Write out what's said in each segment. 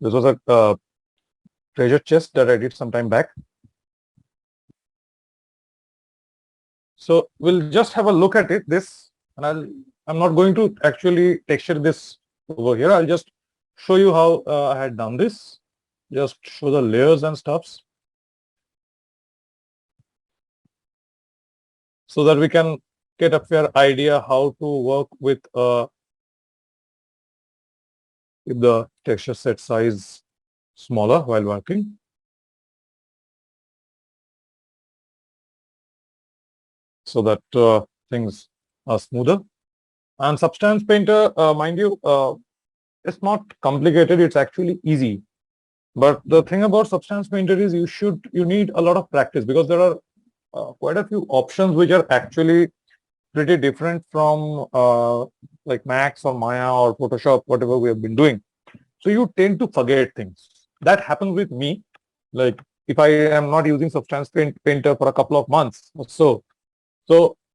This was a treasure chest that I did some time back. So we'll just have a look at it. And I'm not going to actually texture this over here. I'll just show you how I had done this. Just show the layers and stuffs, so that we can get a fair idea how to work with the texture set size smaller while working. So that things are smoother. And Substance Painter, mind you, it's not complicated. It's actually easy. But the thing about Substance Painter is you need a lot of practice, because there are quite a few options which are actually pretty different from like Max or Maya or Photoshop, whatever we have been doing. So you tend to forget things. That happens with me. Like if I am not using Substance Painter for a couple of months or so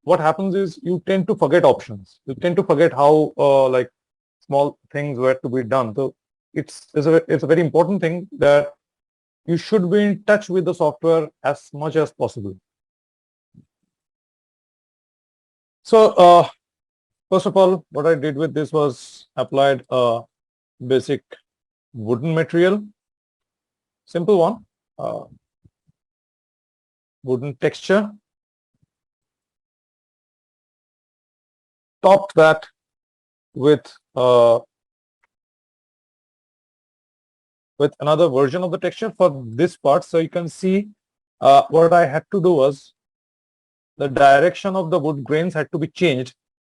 what happens is you tend to forget options. You tend to forget how like small things were to be done. So it's a very important thing that you should be in touch with the software as much as possible. So first of all, what I did with this was applied a basic wooden material, simple one, wooden texture. Topped that with another version of the texture for this part. So you can see what I had to do was the direction of the wood grains had to be changed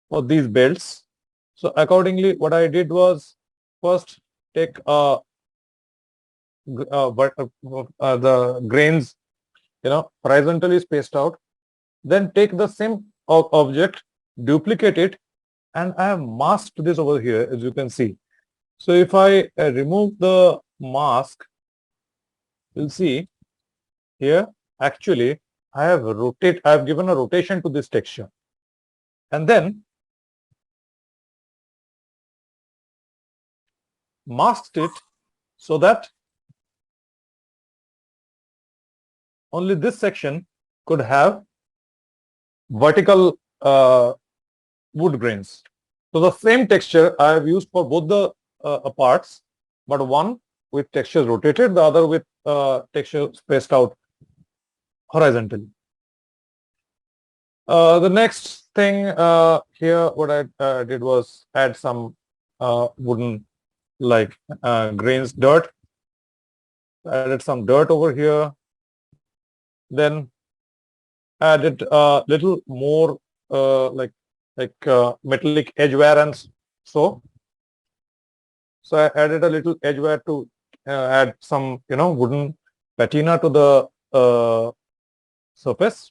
for these belts. So accordingly, what I did was first take the grains, horizontally spaced out, then take the same object, duplicate it, and I have masked this over here, as you can see. So if I remove the mask, you'll see here, actually, I have given a rotation to this texture. And then masked it so that only this section could have vertical wood grains. So the same texture I have used for both the parts, but one with textures rotated, the other with texture spaced out horizontally. The next thing here, what I did was add some wooden like grains dirt. Added some dirt over here. Then added a little more like metallic edge wear and so. So I added a little edge wear to add some wooden patina to the surface.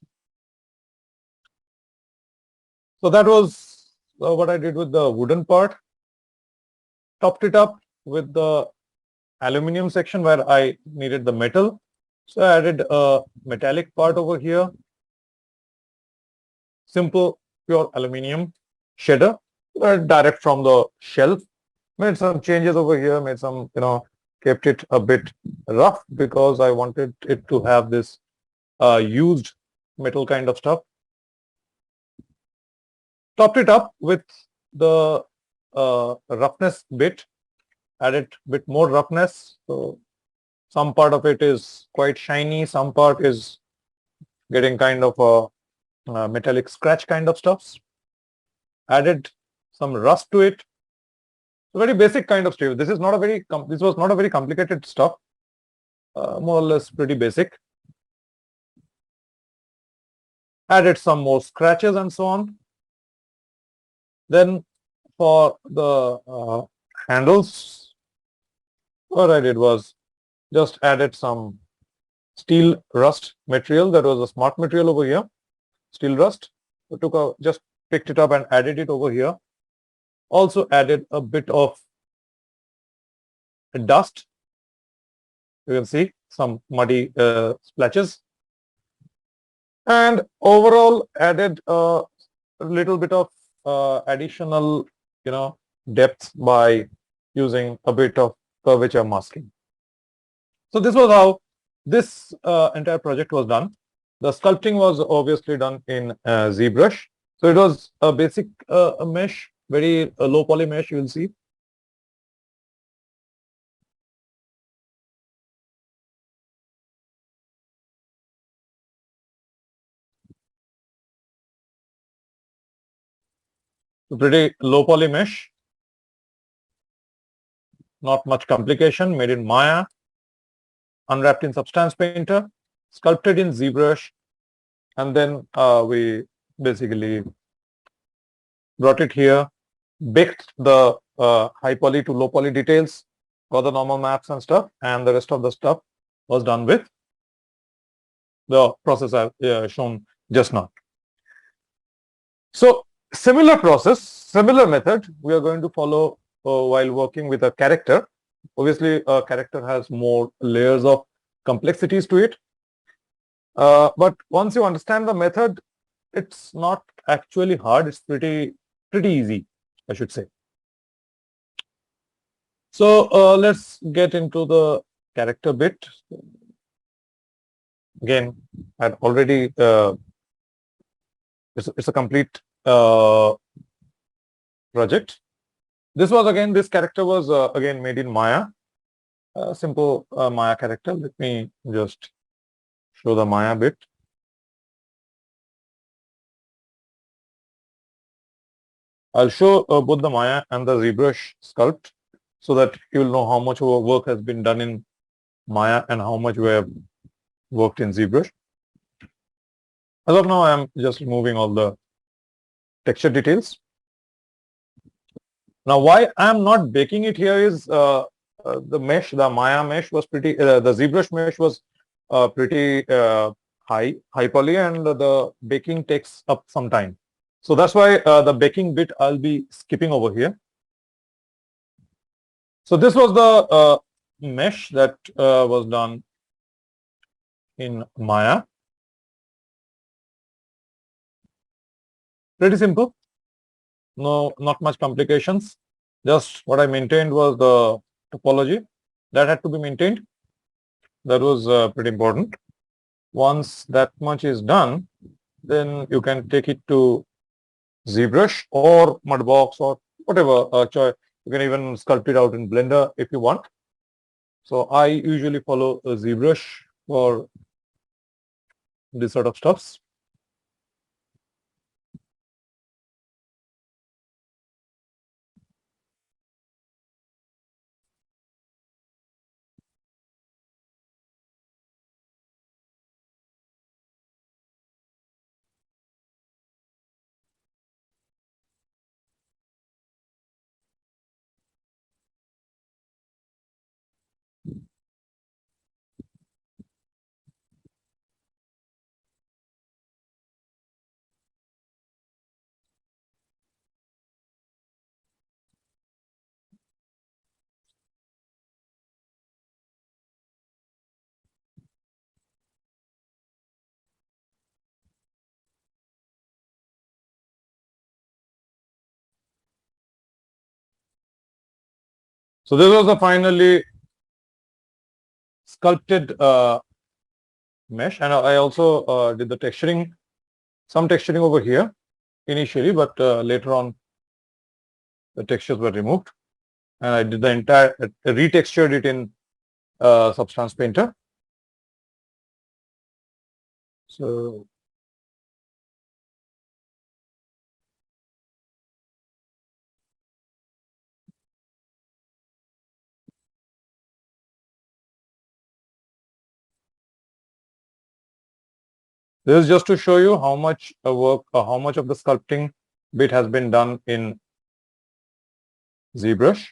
So that was what I did with the wooden part. Topped it up with the aluminum section where I needed the metal. So I added a metallic part over here. Simple pure aluminum shader direct from the shelf. Made some changes over here, made some, kept it a bit rough because I wanted it to have this used metal kind of stuff. Topped it up with the roughness bit, added a bit more roughness. So some part of it is quite shiny, some part is getting kind of a metallic scratch kind of stuffs. Added some rust to it. Very basic kind of stuff. This was not a very complicated stuff. More or less pretty basic. Added some more scratches and so on. Then for the handles, what I did was just added some steel rust material. That was a smart material over here, steel rust. So just picked it up and added it over here. Also added a bit of dust. You can see some muddy splashes. And overall added a little bit of additional, depth by using a bit of for which I'm masking. So this was how this entire project was done. The sculpting was obviously done in ZBrush. So it was a basic mesh, very low poly mesh, you will see. So pretty low poly mesh, not much complication, made in Maya, unwrapped in Substance Painter, sculpted in ZBrush, and then we basically brought it here, baked the high poly to low poly details, got the normal maps and stuff, and the rest of the stuff was done with the process I've shown just now. So similar process, similar method we are going to follow while working with a character. Obviously, a character has more layers of complexities to it. But once you understand the method, it's not actually hard. It's pretty easy, I should say. So let's get into the character bit. Again, I'd already it's a complete project. This character was again made in Maya, simple Maya character. Let me just show the Maya bit. I'll show both the Maya and the ZBrush sculpt so that you will know how much of our work has been done in Maya and how much we have worked in ZBrush. As of now, I am just removing all the texture details. Now, why I am not baking it here is the mesh, the Maya mesh was pretty, the ZBrush mesh was pretty high poly, and the baking takes up some time. So that's why the baking bit I'll be skipping over here. So this was the mesh that was done in Maya. Pretty simple. No, not much complications. Just what I maintained was the topology that had to be maintained. That was pretty important. Once that much is done, then you can take it to ZBrush or Mudbox or whatever choice. You can even sculpt it out in Blender if you want. So I usually follow ZBrush for this sort of stuffs. So this was the finally sculpted mesh, and I also did the texturing, some texturing over here initially, but later on the textures were removed, and I did the entire retextured it in Substance Painter. So this is just to show you how much work, how much of the sculpting bit has been done in ZBrush.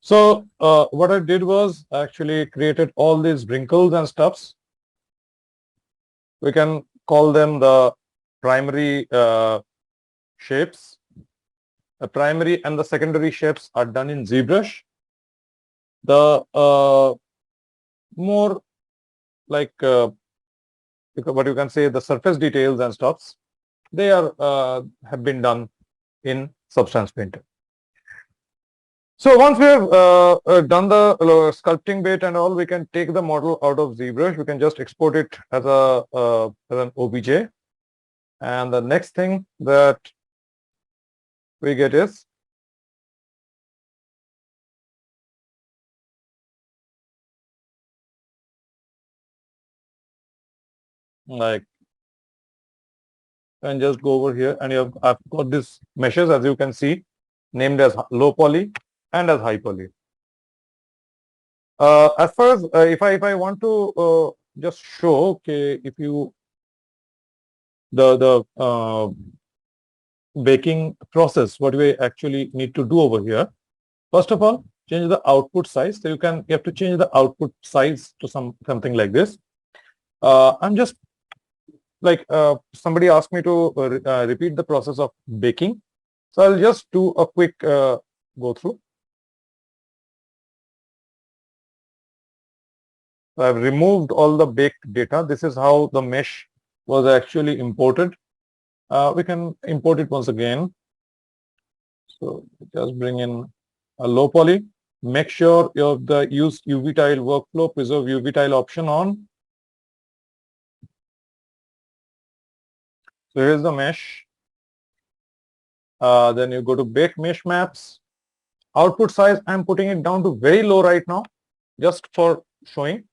So what I did was actually created all these wrinkles and stuffs. We can call them the primary shapes. The primary and the secondary shapes are done in ZBrush. The more like what you can say, the surface details and stuffs, they are have been done in Substance Painter. So once we have done the sculpting bit and all, we can take the model out of ZBrush. We can just export it as a as an OBJ. And the next thing that we get is like, and just go over here, and I've got this meshes, as you can see, named as low poly and as high poly. As far as if I want to just show, okay, if you the baking process, what we actually need to do over here. First of all, change the output size. So you have to change the output size to something like this. I'm just like somebody asked me to repeat the process of baking. So I'll just do a quick go through. So I've removed all the baked data. This is how the mesh was actually imported. We can import it once again. So just bring in a low poly. Make sure you have the use UV tile workflow, preserve UV tile option on. So here's the mesh. Then you go to bake mesh maps. Output size, I'm putting it down to very low right now, just for showing.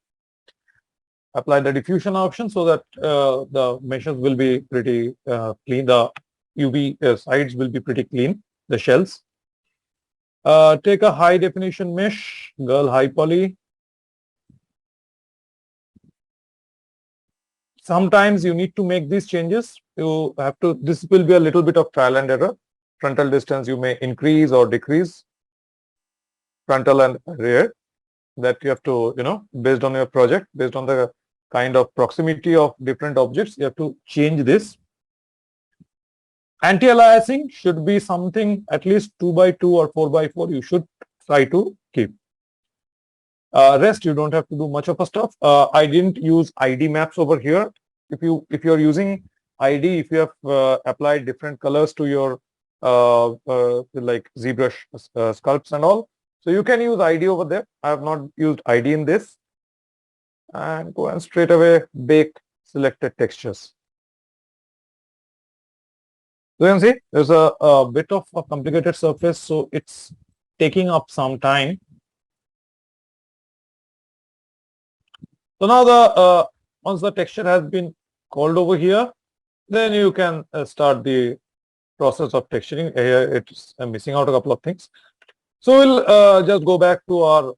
Apply the diffusion option so that the meshes will be pretty clean. The UV sides will be pretty clean, the shells. Take a high definition mesh, girl high poly. Sometimes you need to make these changes. You have to, this will be a little bit of trial and error. Frontal distance you may increase or decrease. Frontal and rear, that you have to, based on your project, based on the kind of proximity of different objects, you have to change this. Anti-aliasing should be something at least 2x2 or 4x4 you should try to keep. Rest, you don't have to do much of a stuff. I didn't use ID maps over here. If you're using ID, if you have applied different colors to your like ZBrush sculpts and all, so you can use ID over there. I have not used ID in this. And go and straight away bake selected textures. So you can see there's a bit of a complicated surface, so it's taking up some time. So now the once the texture has been called over here, then you can start the process of texturing. Here it's missing out a couple of things. So we'll just go back to our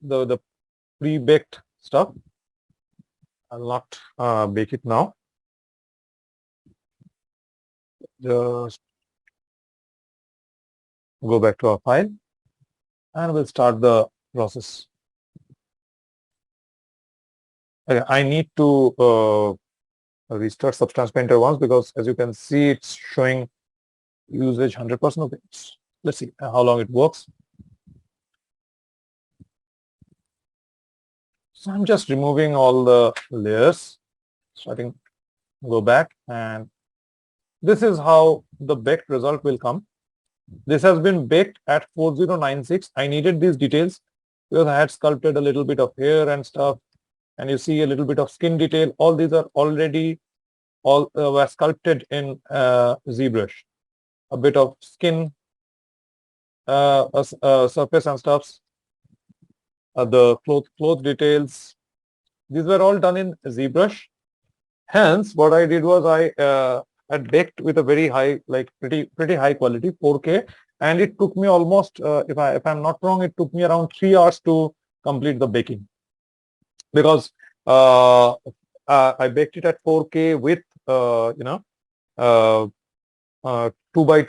the pre-baked stuff. I'll not bake it now. Just go back to our file and we'll start the process. Okay, I need to restart Substance Painter once, because as you can see, it's showing usage 100% of it. Let's see how long it works. So I'm just removing all the layers, starting, go back, and this is how the baked result will come. This has been baked at 4096. I needed these details because I had sculpted a little bit of hair and stuff, and you see a little bit of skin detail. All these are already were sculpted in ZBrush. A bit of skin surface and stuffs, the cloth details. These were all done in ZBrush. Hence, what I did was I had baked with a very high, like pretty high quality 4K, and it took me almost, if I'm not wrong, it took me around 3 hours to complete the baking, because I baked it at 4K with 2x2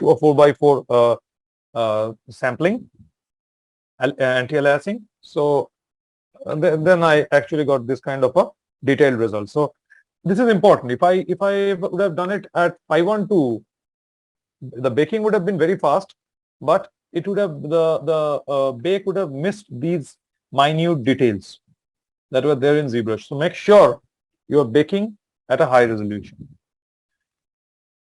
or 4x4 sampling. anti-aliasing. So then I actually got this kind of a detailed result. So this is important. If I would have done it at 512, the baking would have been very fast, but it would have the bake would have missed these minute details that were there in ZBrush. So make sure you are baking at a high resolution.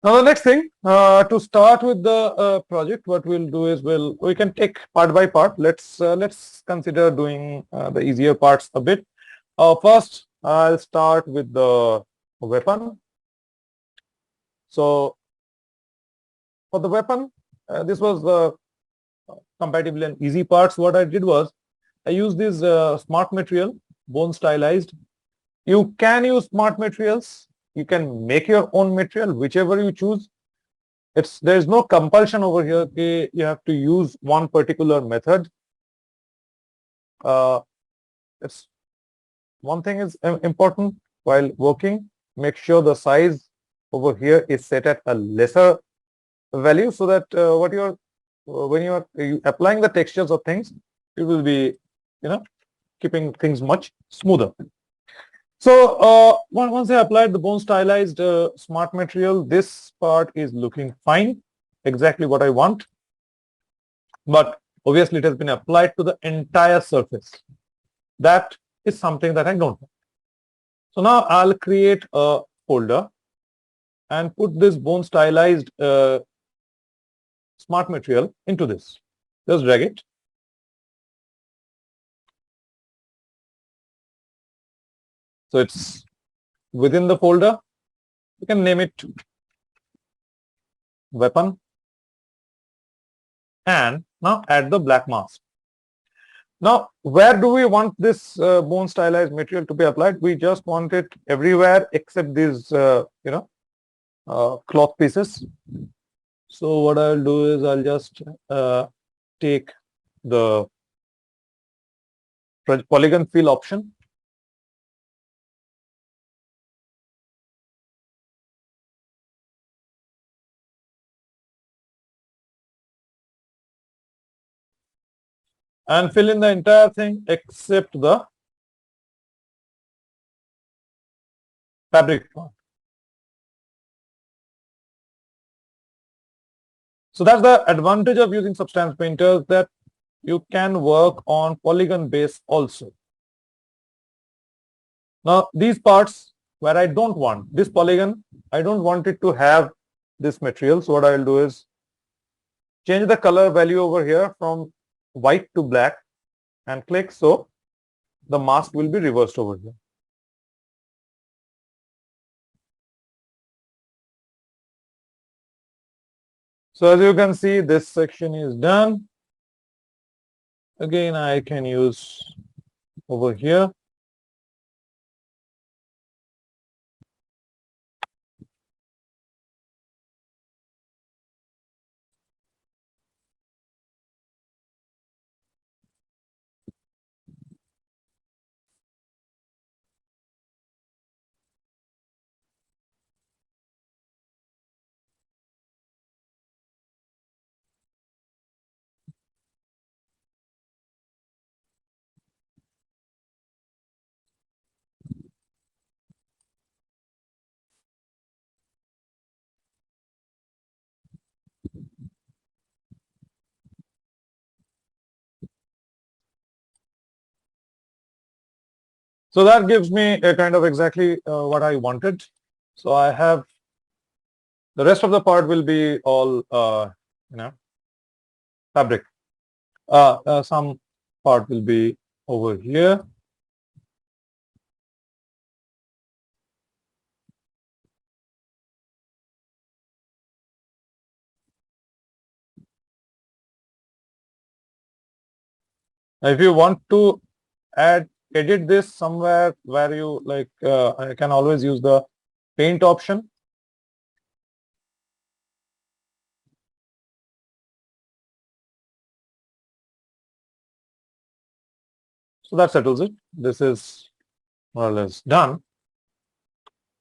Now the next thing, to start with the project, what we'll do is we can take part by part. Let's consider doing the easier parts a bit. First, I'll start with the weapon. So for the weapon, this was the compatible and easy parts. What I did was I used this smart material, bone stylized. You can use smart materials. You can make your own material, whichever you choose. There's no compulsion over here. Okay, you have to use one particular method. It's one thing is important while working. Make sure the size over here is set at a lesser value, so that when you are applying the textures of things, it will be keeping things much smoother. So once I applied the bone stylized smart material, this part is looking fine, exactly what I want. But obviously it has been applied to the entire surface. That is something that I don't want. So now I'll create a folder and put this bone stylized smart material into this. Just drag it. So it's within the folder. You can name it weapon. And now add the black mask. Now, where do we want this bone stylized material to be applied? We just want it everywhere except these, cloth pieces. So what I'll do is I'll just take the polygon fill option. And fill in the entire thing except the fabric part. So that's the advantage of using Substance Painter, that you can work on polygon base also. Now these parts where I don't want this polygon, I don't want it to have this material. So what I will do is change the color value over here from white to black and click, so the mask will be reversed over here. So as you can see, this section is done. Again, I can use over here. So that gives me a kind of exactly what I wanted. So I have the rest of the part will be all fabric. Some part will be over here. Now, if you want to edit this somewhere where you like, I can always use the paint option. So that settles it. This is more or less done.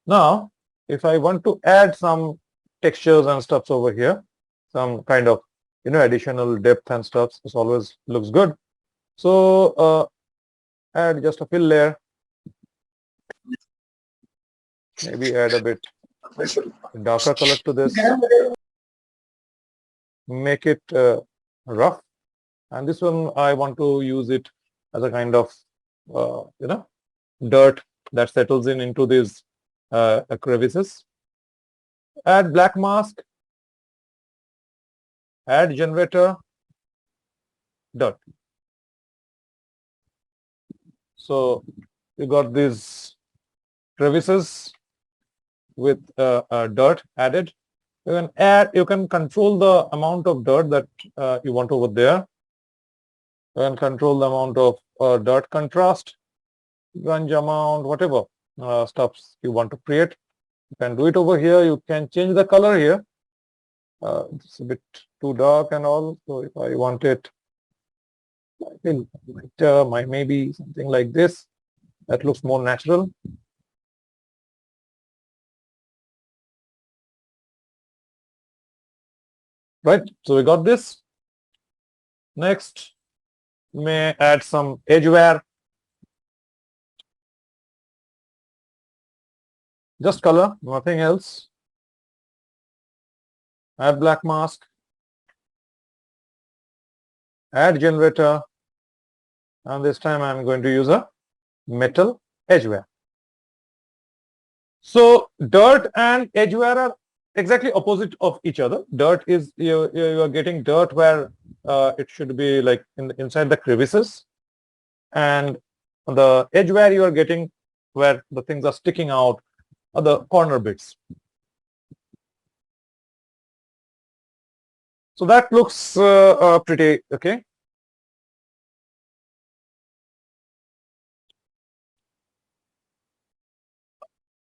Now, if I want to add some textures and stuffs over here, some kind of additional depth and stuff, this always looks good. So add just a fill layer. Maybe add a bit darker color to this. Make it rough. And this one, I want to use it as a kind of, dirt that settles into these crevices. Add black mask. Add generator. Dirt. So you got these crevices with dirt added. You can control the amount of dirt that you want over there. You can control the amount of dirt contrast, grunge amount, whatever stuffs you want to create. You can do it over here. You can change the color here. It's a bit too dark and all. So if I want it, I think maybe something like this. That looks more natural. Right. So we got this. Next, may add some edge wear. Just color, nothing else. Add black mask. Add generator. And this time I'm going to use a metal edge wear. So dirt and edge wear are exactly opposite of each other. Dirt is, you are getting dirt where it should be like inside the crevices. And the edge wear you are getting where the things are sticking out are the corner bits. So that looks pretty okay.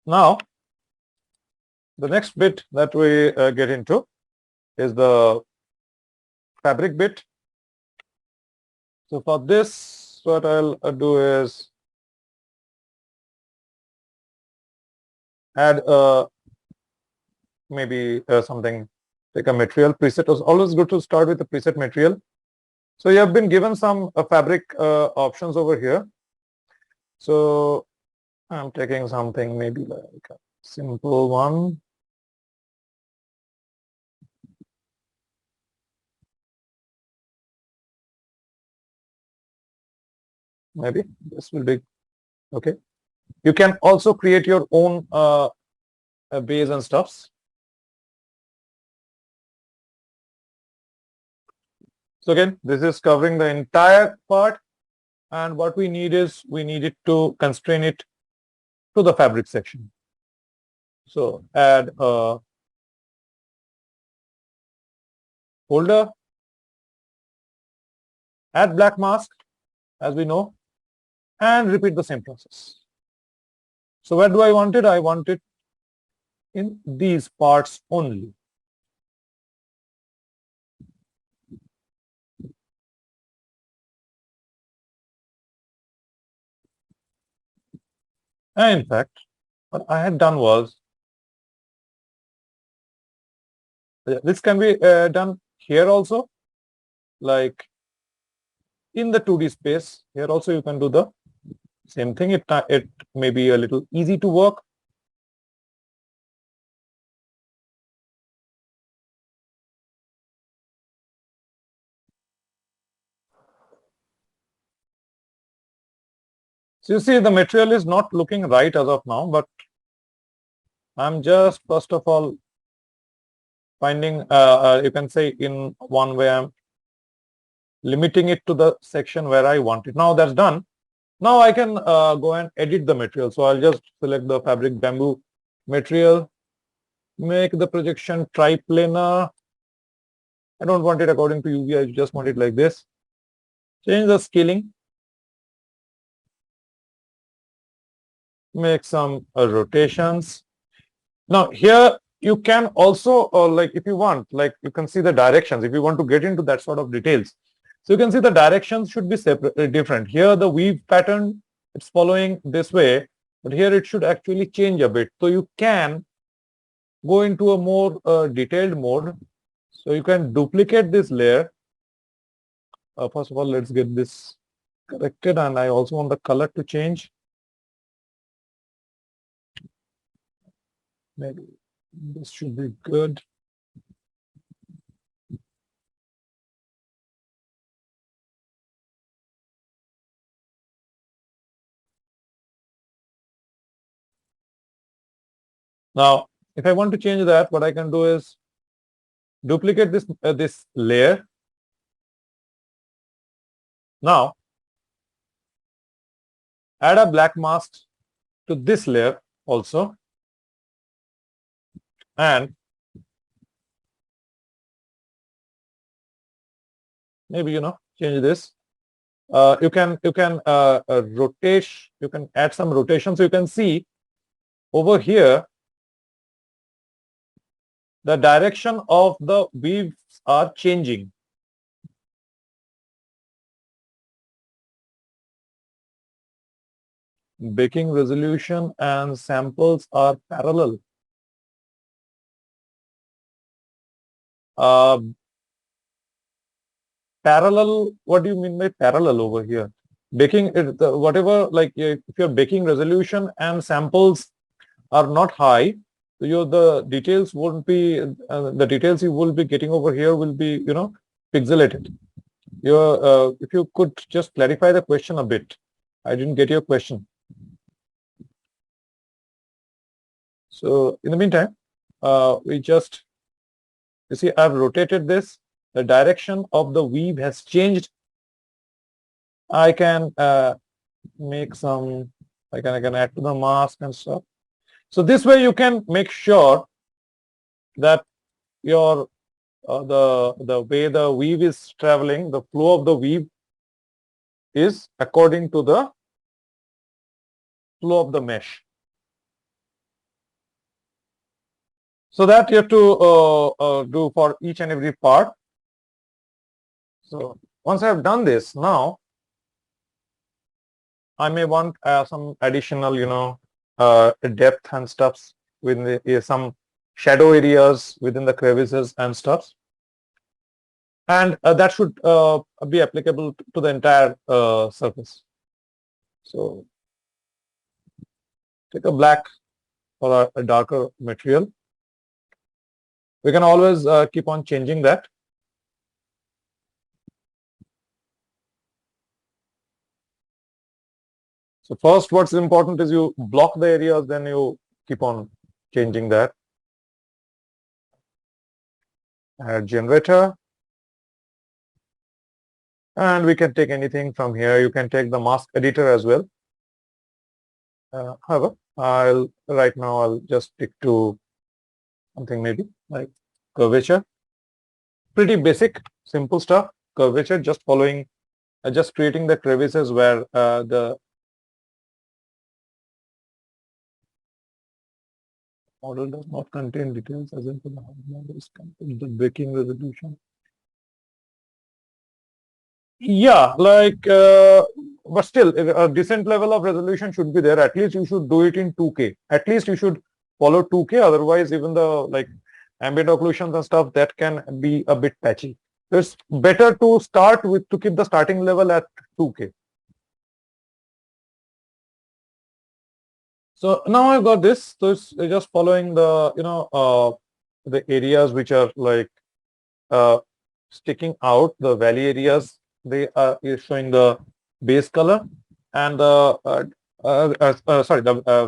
Now, the next bit that we get into is the fabric bit. So for this, what I'll do is add maybe something like a material preset. It's always good to start with the preset material. So you have been given some fabric options over here. So I'm taking something maybe like a simple one. Maybe this will be okay. You can also create your own base and stuffs. So again, this is covering the entire part, and what we need is we need it to constrain it to the fabric section. So add a folder, add black mask, as we know, and repeat the same process. So where do I want it? I want it in these parts only. And in fact, what I had done was, this can be done here also, like in the 2D space. Here also you can do the same thing. It may be a little easy to work. So you see the material is not looking right as of now, but I'm just first of all finding, you can say in one way, I'm limiting it to the section where I want it. Now that's done. Now I can go and edit the material. So I'll just select the fabric bamboo material, make the projection triplanar. I don't want it according to UV, I just want it like this. Change the scaling. Make some rotations. Now here you can also, like if you want, like you can see the directions, if you want to get into that sort of details. So you can see the directions should be separate, different. Here the weave pattern, it's following this way, but here it should actually change a bit. So you can go into a more detailed mode. So you can duplicate this layer. First of all, let's get this corrected, and I also want the color to change. Maybe this should be good. Now, if I want to change that, what I can do is duplicate this layer. Now, add a black mask to this layer also, and maybe change this. You can rotate. You can add some rotation, so you can see over here the direction of the weaves are changing. Baking resolution and samples are parallel. Uh, Parallel, what do you mean by parallel over here? Baking, whatever, like if your baking resolution and samples are not high, the details won't be, the details you will be getting over here will be, pixelated. If you could just clarify the question a bit. I didn't get your question. So in the meantime, you see, I've rotated this. The direction of the weave has changed. I can make some, I can add to the mask and stuff. So this way you can make sure that your the way the weave is traveling, the flow of the weave is according to the flow of the mesh. So that you have to do for each and every part. So once I have done this, now I may want some additional, depth and stuffs with some shadow areas within the crevices and stuffs. And that should be applicable to the entire surface. So take a black or a darker material. We can always keep on changing that. So first, what's important is you block the areas, then you keep on changing that. Add generator. And we can take anything from here. You can take the mask editor as well. However, right now I'll just stick to something maybe like curvature. Pretty basic, simple stuff. Curvature, just following, just creating the crevices where the model does not contain details as in for the models contain the baking resolution. Yeah, like, but still, a decent level of resolution should be there. At least you should do it in 2K. At least you should follow 2K. Otherwise, even the like ambient occlusions and stuff, that can be a bit patchy. So it's better to start with, to keep the starting level at 2K. So now I've got this. So it's just following the, the areas which are like sticking out, the valley areas. They are showing the base color, and the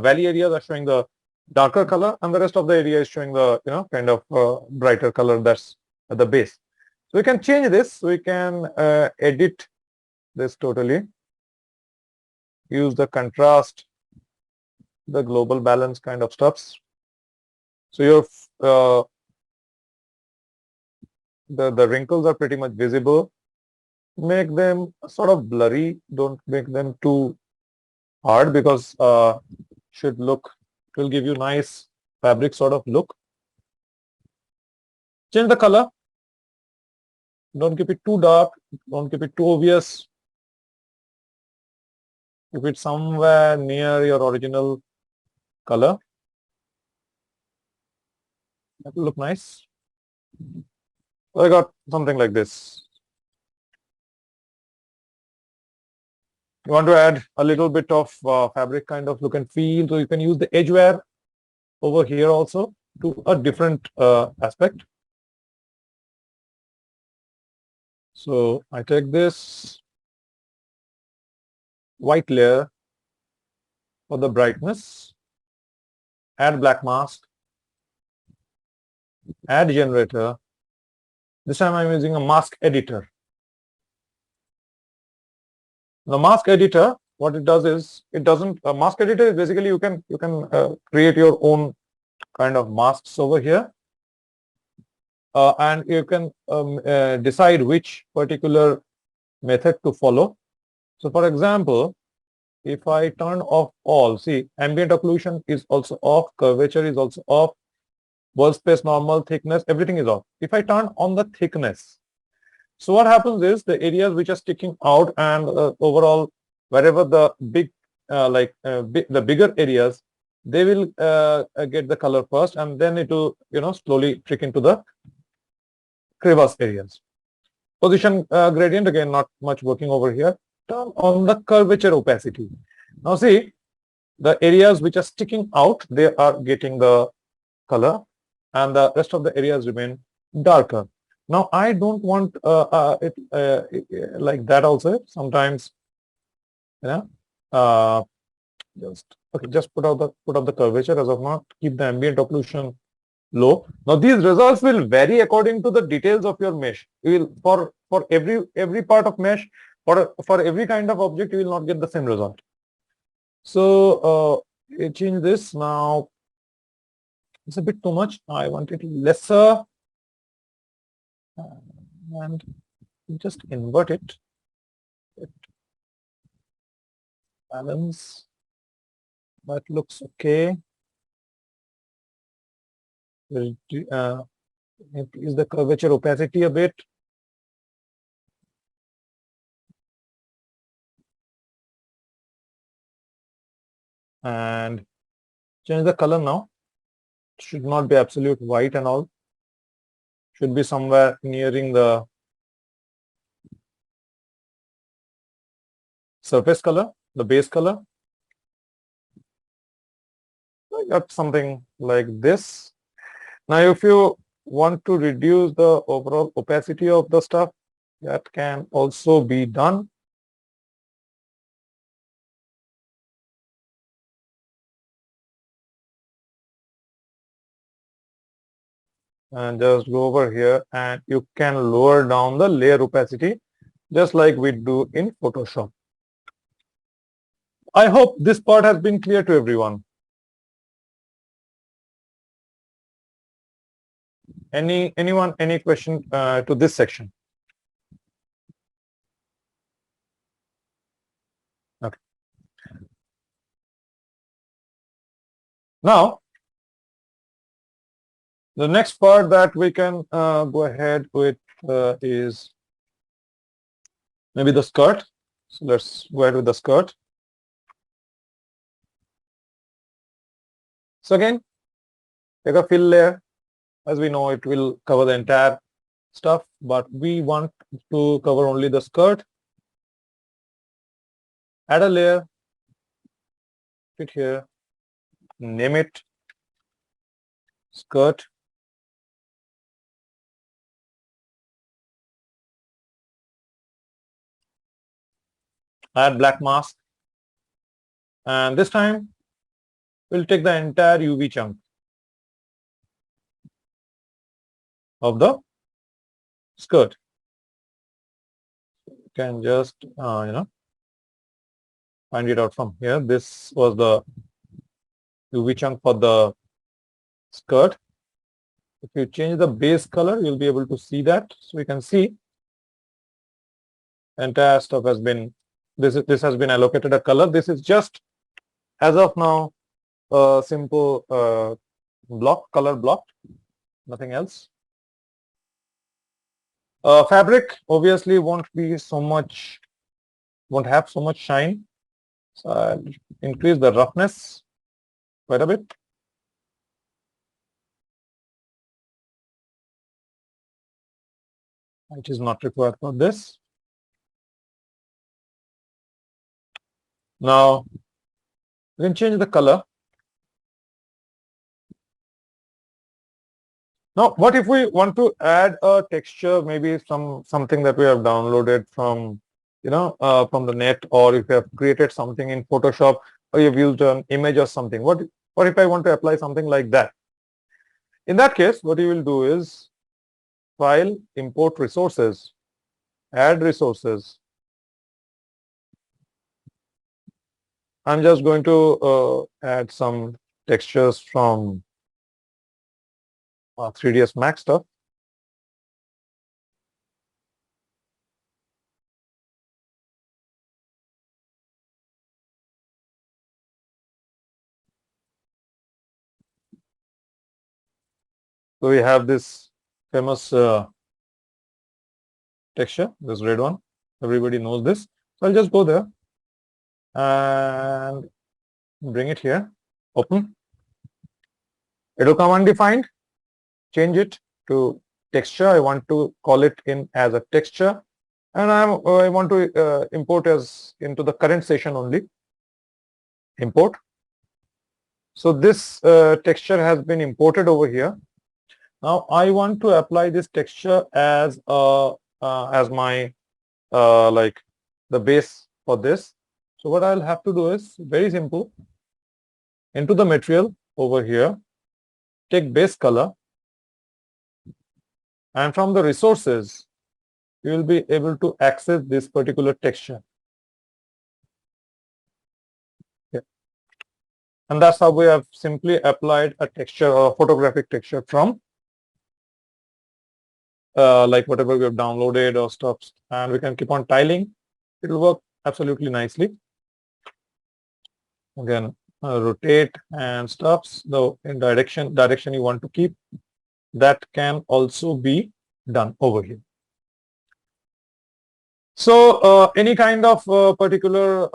valley areas are showing the darker color, and the rest of the area is showing the kind of brighter color. That's at the base. So we can change this. We can edit this totally. Use the contrast, the global balance kind of stuffs. So your the wrinkles are pretty much visible. Make them sort of blurry. Don't make them too hard, because should look, it will give you nice fabric sort of look. Change the color. Don't keep it too dark. Don't keep it too obvious. Keep it somewhere near your original color. That will look nice. So I got something like this. You want to add a little bit of fabric kind of look and feel, so you can use the edge wear over here also to a different aspect. So I take this white layer for the brightness, add black mask, add generator. This time I'm using a mask editor. The mask editor, what it does is, it doesn't, a mask editor is basically you can create your own kind of masks over here, and you can decide which particular method to follow. So for example, if I turn off all, see, ambient occlusion is also off, curvature is also off, world space normal, thickness, everything is off. If I turn on the thickness, so what happens is the areas which are sticking out and overall wherever the big the bigger areas, they will get the color first, and then it will slowly trick into the crevasse areas. Position gradient, again not much working over here. Turn on the curvature opacity. Now see, the areas which are sticking out, they are getting the color, and the rest of the areas remain darker. Now I don't want it like that also. Sometimes, uh, just put up the curvature as of now. Keep the ambient occlusion low. Now these results will vary according to the details of your mesh. You will for every part of mesh, for every kind of object, you will not get the same result. So change this now. It's a bit too much. I want it lesser, and just invert it. Balance. That looks okay. We'll increase the curvature opacity a bit. And change the color now. Should not be absolute white and all. Should be somewhere nearing the surface color, the base color. I got something like this. Now, if you want to reduce the overall opacity of the stuff, that can also be done. And just go over here and you can lower down the layer opacity just like we do in Photoshop. I hope this part has been clear to everyone. Anyone, any question to this section? Okay. Now, the next part that we can go ahead with is maybe the skirt. So let's go ahead with the skirt. So again, take a fill layer. As we know, it will cover the entire stuff, but we want to cover only the skirt. Add a layer, fit here, name it skirt. Add black mask, and this time we'll take the entire UV chunk of the skirt. You can just find it out from here. This was the UV chunk for the skirt. If you change the base color, you'll be able to see that. So we can see entire stuff has been, this has been allocated a color. This is just as of now a simple color block, nothing else. Fabric obviously won't have so much shine. So I'll increase the roughness quite a bit. Which is not required for this. Now we can change the color. Now, what if we want to add a texture, maybe something that we have downloaded from, from the net, or if you have created something in Photoshop, or you've used an image or something. What if I want to apply something like that? In that case, what you will do is File, Import Resources, Add Resources. I'm just going to add some textures from 3ds Max stuff. So we have this famous texture, this red one. Everybody knows this. So I'll just go there and bring it here. Open. It will come undefined. Change it to texture. I want to call it in as a texture, and I want to import as into the current session only. Import. So this texture has been imported over here. Now I want to apply this texture as my like the base for this. So what I'll have to do is very simple. Into the material over here, take base color, and from the resources, you will be able to access this particular texture. Okay. And that's how we have simply applied a texture or a photographic texture from like whatever we have downloaded or stuff, and we can keep on tiling. It will work absolutely nicely. Again, rotate and stuffs, though in direction you want to keep, that can also be done over here. So any kind of particular,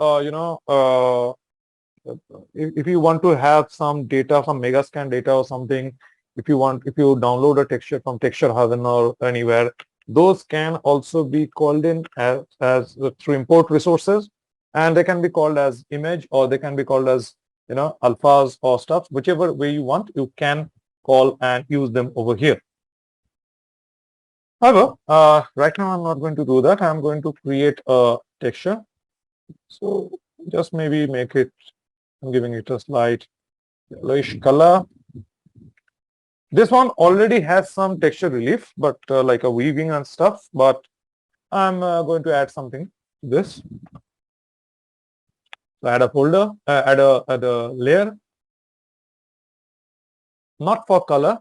if you want to have some data, some Megascan data or something, if you download a texture from Texture Haven or anywhere, those can also be called in as through import resources, and they can be called as image, or they can be called as alphas or stuff, whichever way you want, you can call and use them over here. However, right now I'm not going to do that. I'm going to create a texture. So just maybe make it, I'm giving it a slight yellowish color. This one already has some texture relief, but like a weaving and stuff, but I'm going to add something to this. So add a folder, add a layer, not for color.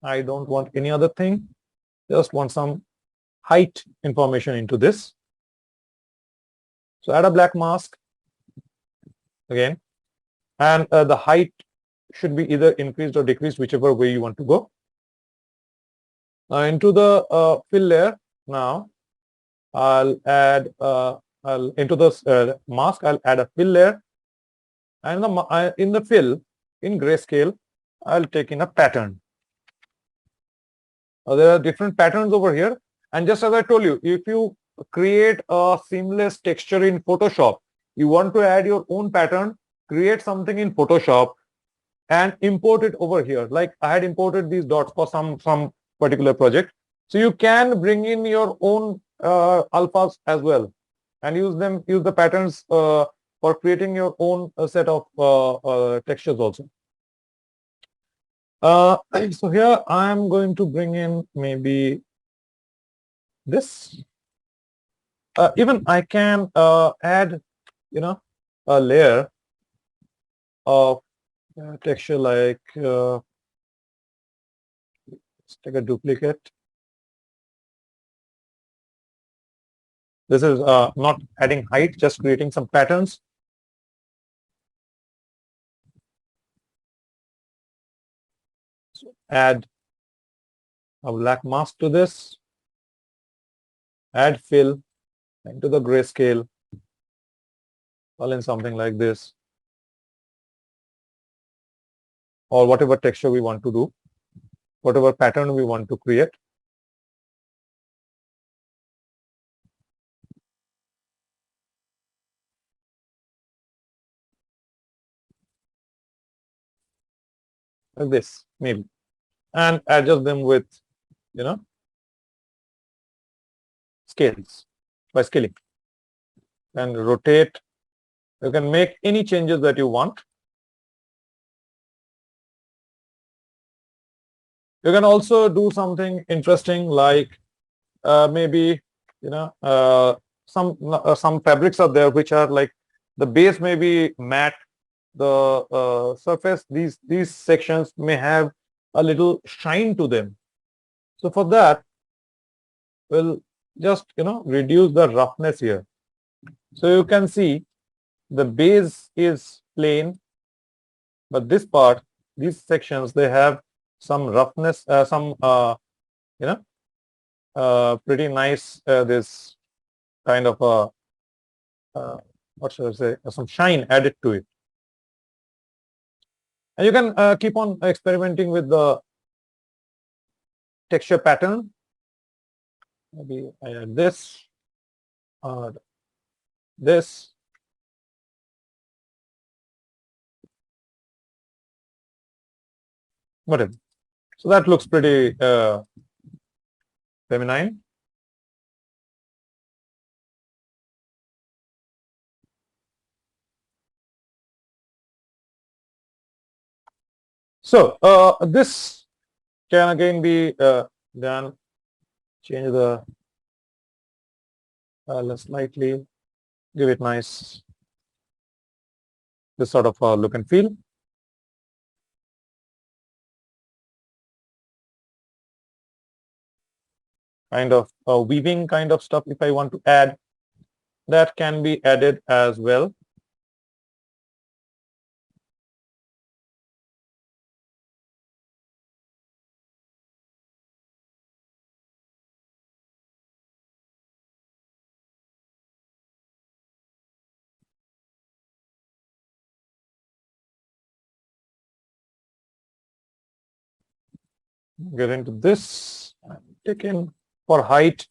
I don't want any other thing. Just want some height information into this. So add a black mask again, and the height should be either increased or decreased, whichever way you want to go. Into the fill layer now, I'll add into this mask, I'll add a fill layer, and in the fill, in grayscale, I'll take in a pattern. There are different patterns over here, and just as I told you, if you create a seamless texture in Photoshop, you want to add your own pattern, create something in Photoshop and import it over here. Like I had imported these dots for some particular project. So you can bring in your own alphas as well and use the patterns for creating your own set of textures also. So here I am going to bring in maybe this. Even I can add, a layer of texture like, let's take a duplicate. This is not adding height, just creating some patterns. So add a black mask to this, add fill into the grayscale, all in something like this, or whatever texture we want to do, whatever pattern we want to create. like this maybe, and adjust them with scales by scaling, and rotate. You can make any changes that you want. You can also do something interesting like maybe some fabrics are there which are like the base may be matte, the surface, these sections may have a little shine to them. So for that, we'll just reduce the roughness here. So you can see the base is plain, but this part, these sections, they have some roughness, some pretty nice this kind of what should I say, some shine added to it. And you can keep on experimenting with the texture pattern. Maybe I add this, this. Whatever. So that looks pretty feminine. So this can again be done. Change the let's slightly give it nice this sort of look and feel. Kind of weaving kind of stuff. If I want to add, that can be added as well. Get into this, take in for height.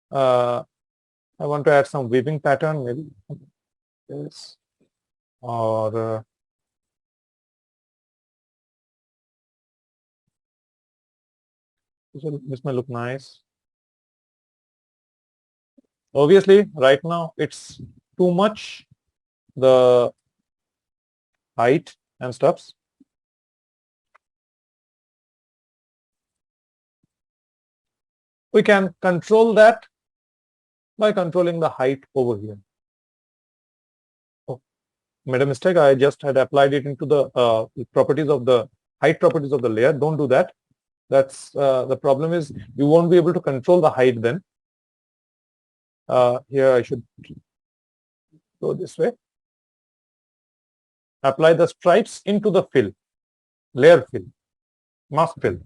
I want to add some weaving pattern, maybe this, or this may look nice. Obviously, right now it's too much, the height and stuffs. We can control that by controlling the height over here. Oh, made a mistake. I just had applied it into the properties of the height properties of the layer. Don't do that. That's the problem is you won't be able to control the height then. Here I should go this way. Apply the stripes into the fill, layer fill, mask fill.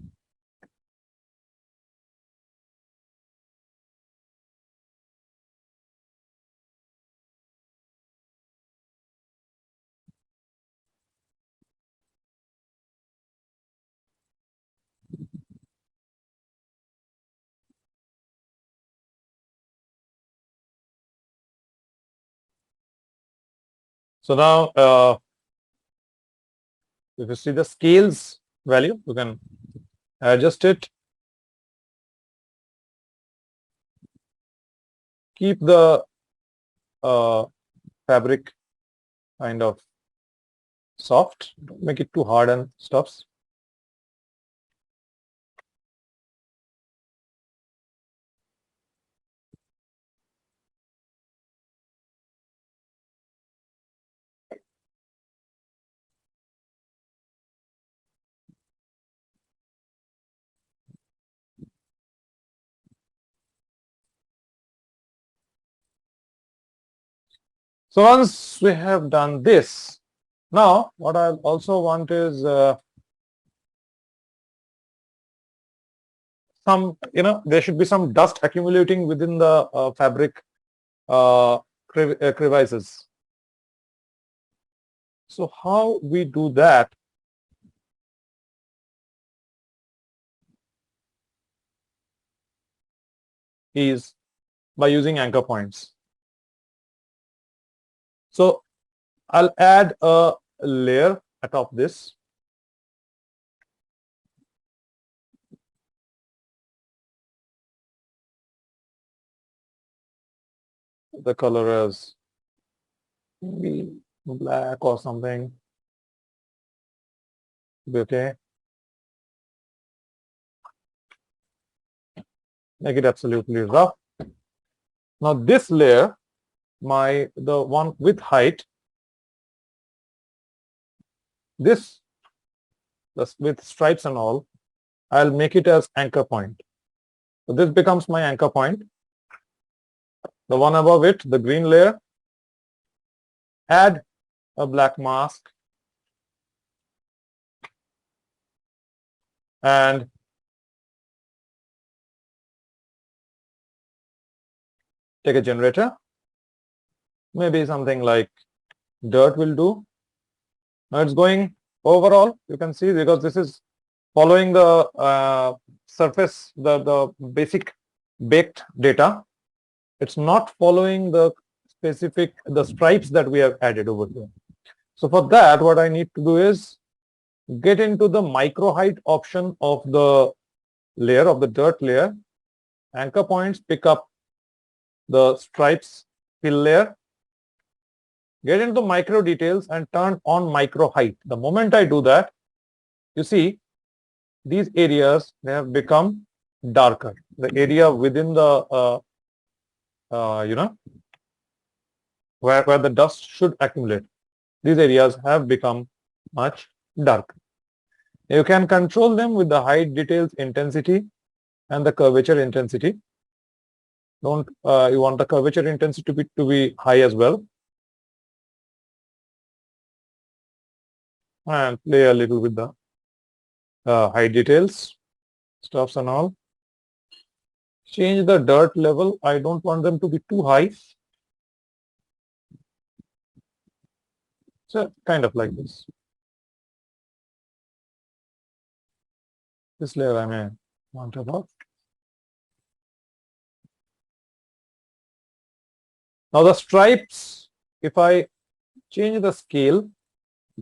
So now, if you see the scales value, you can adjust it. Keep the fabric kind of soft. Don't make it too hard and stuffs. So once we have done this, now what I also want is some, there should be some dust accumulating within the fabric crevices. So how we do that is by using anchor points. So I'll add a layer atop this. The color is maybe black or something. Okay. Make it absolutely rough. Now this layer, the one with height, this with stripes and all, I'll make it as anchor point. So this becomes my anchor point. The one above it, the green layer, add a black mask and take a generator. Maybe something like dirt will do. Now it's going overall, you can see, because this is following the surface, the basic baked data. It's not following the stripes that we have added over here. So for that, what I need to do is get into the micro height option of the layer, of the dirt layer, anchor points, pick up the stripes fill layer, get into micro details and turn on micro height. The moment I do that, you see these areas, they have become darker. The area within the, where the dust should accumulate, these areas have become much darker. You can control them with the height, details, intensity and the curvature intensity. You want the curvature intensity to be high as well. And play a little with the height details, stuffs and all. Change the dirt level. I don't want them to be too high. So kind of like this. This layer I may want above. Now the stripes, if I change the scale,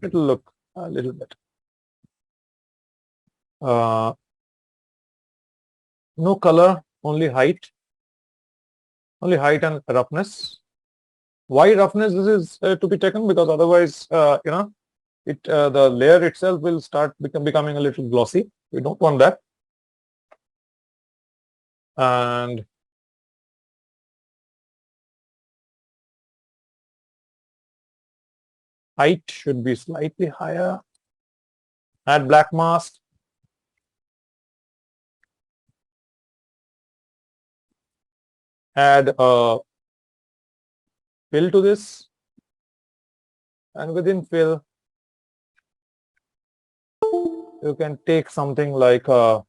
it will look a little better. No color, only height and roughness. Why roughness? This is to be taken because otherwise, the layer itself will start becoming a little glossy. We don't want that. And height should be slightly higher. Add black mask. Add a fill to this. And within fill, you can take something like a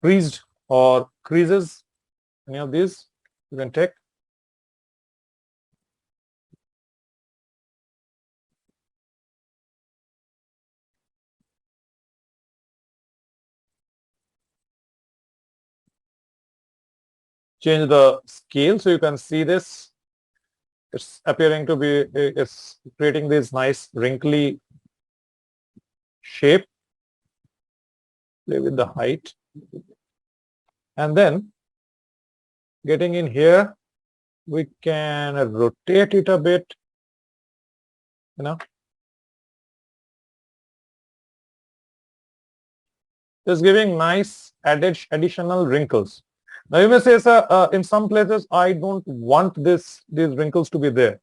creased or creases, any of these you can take. Change the scale so you can see this. It's appearing to be, it's creating this nice wrinkly shape. Play with the height. And then getting in here, we can rotate it a bit, just giving nice additional wrinkles. Now you may say, sir, in some places I don't want these wrinkles to be there.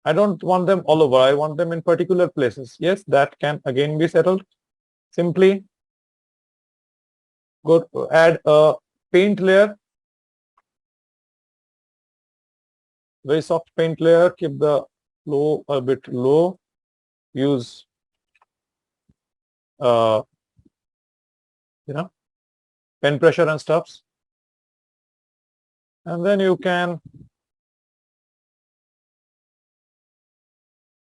I don't want them all over. I want them in particular places. Yes, that can again be settled. Simply go add a paint layer, very soft paint layer. Keep the flow a bit low. Use pen pressure and stuffs. And then you can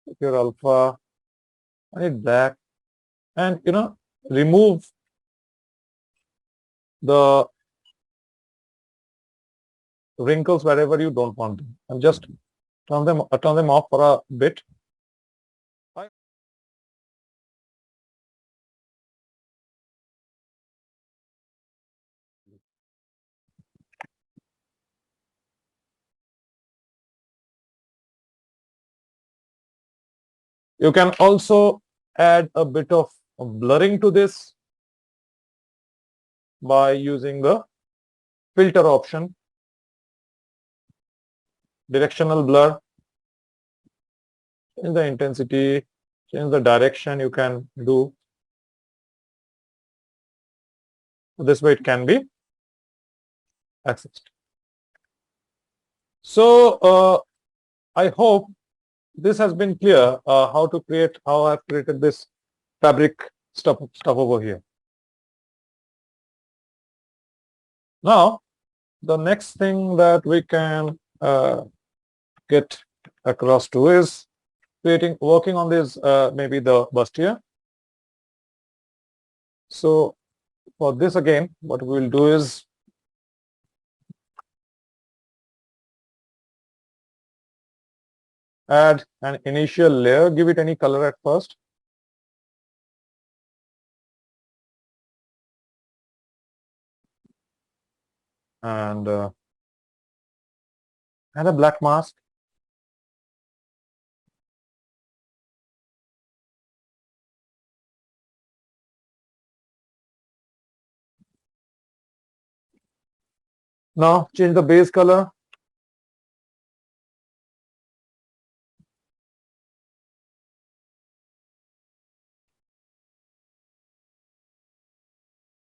take your alpha, I need black, and remove the wrinkles wherever you don't want them, and just turn them off for a bit. You can also add a bit of blurring to this by using the filter option, directional blur. Change the intensity, change the direction. You can do this way. It can be accessed. So I hope this has been clear how I've created this fabric stuff over here. Now, the next thing that we can get across to is working on this, maybe the bustier. So for this again, what we will do is add an initial layer, give it any color at first. And add a black mask. Now change the base color.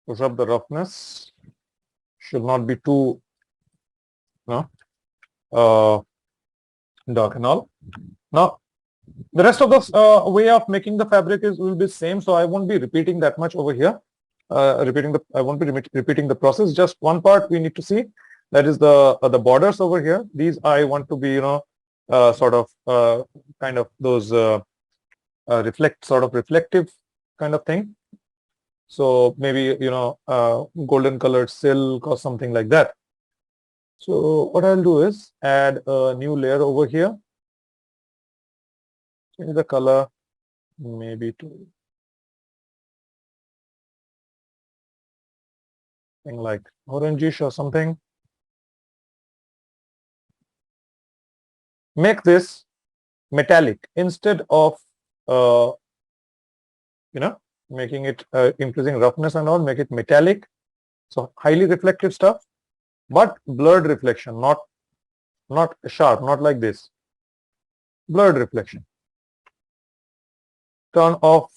Push up the roughness. Should not be too dark and all. Now the rest of the way of making the fabric will be same, so I won't be repeating that much over here. I won't be repeating the process. Just one part we need to see, that is the borders over here. These I want to be sort of kind of those reflective kind of thing. So maybe golden colored silk or something like that. So what I'll do is add a new layer over here. Change the color maybe to something like orangish or something. Make this metallic instead of making it increasing roughness and all. Make it metallic, so highly reflective stuff, but blurred reflection, not sharp, not like this. Blurred reflection. Turn off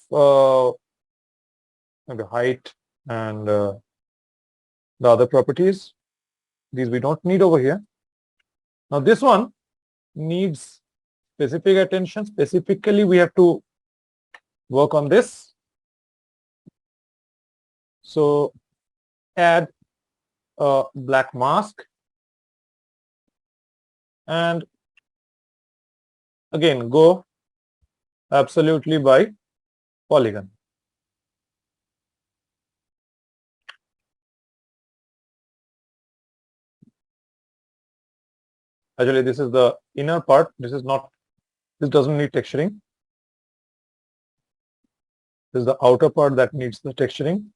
maybe height and the other properties. These we don't need over here. Now this one needs specific attention. Specifically, we have to work on this. So add a black mask, and again go absolutely by polygon. Actually, this is the inner part. This doesn't need texturing. This is the outer part that needs the texturing.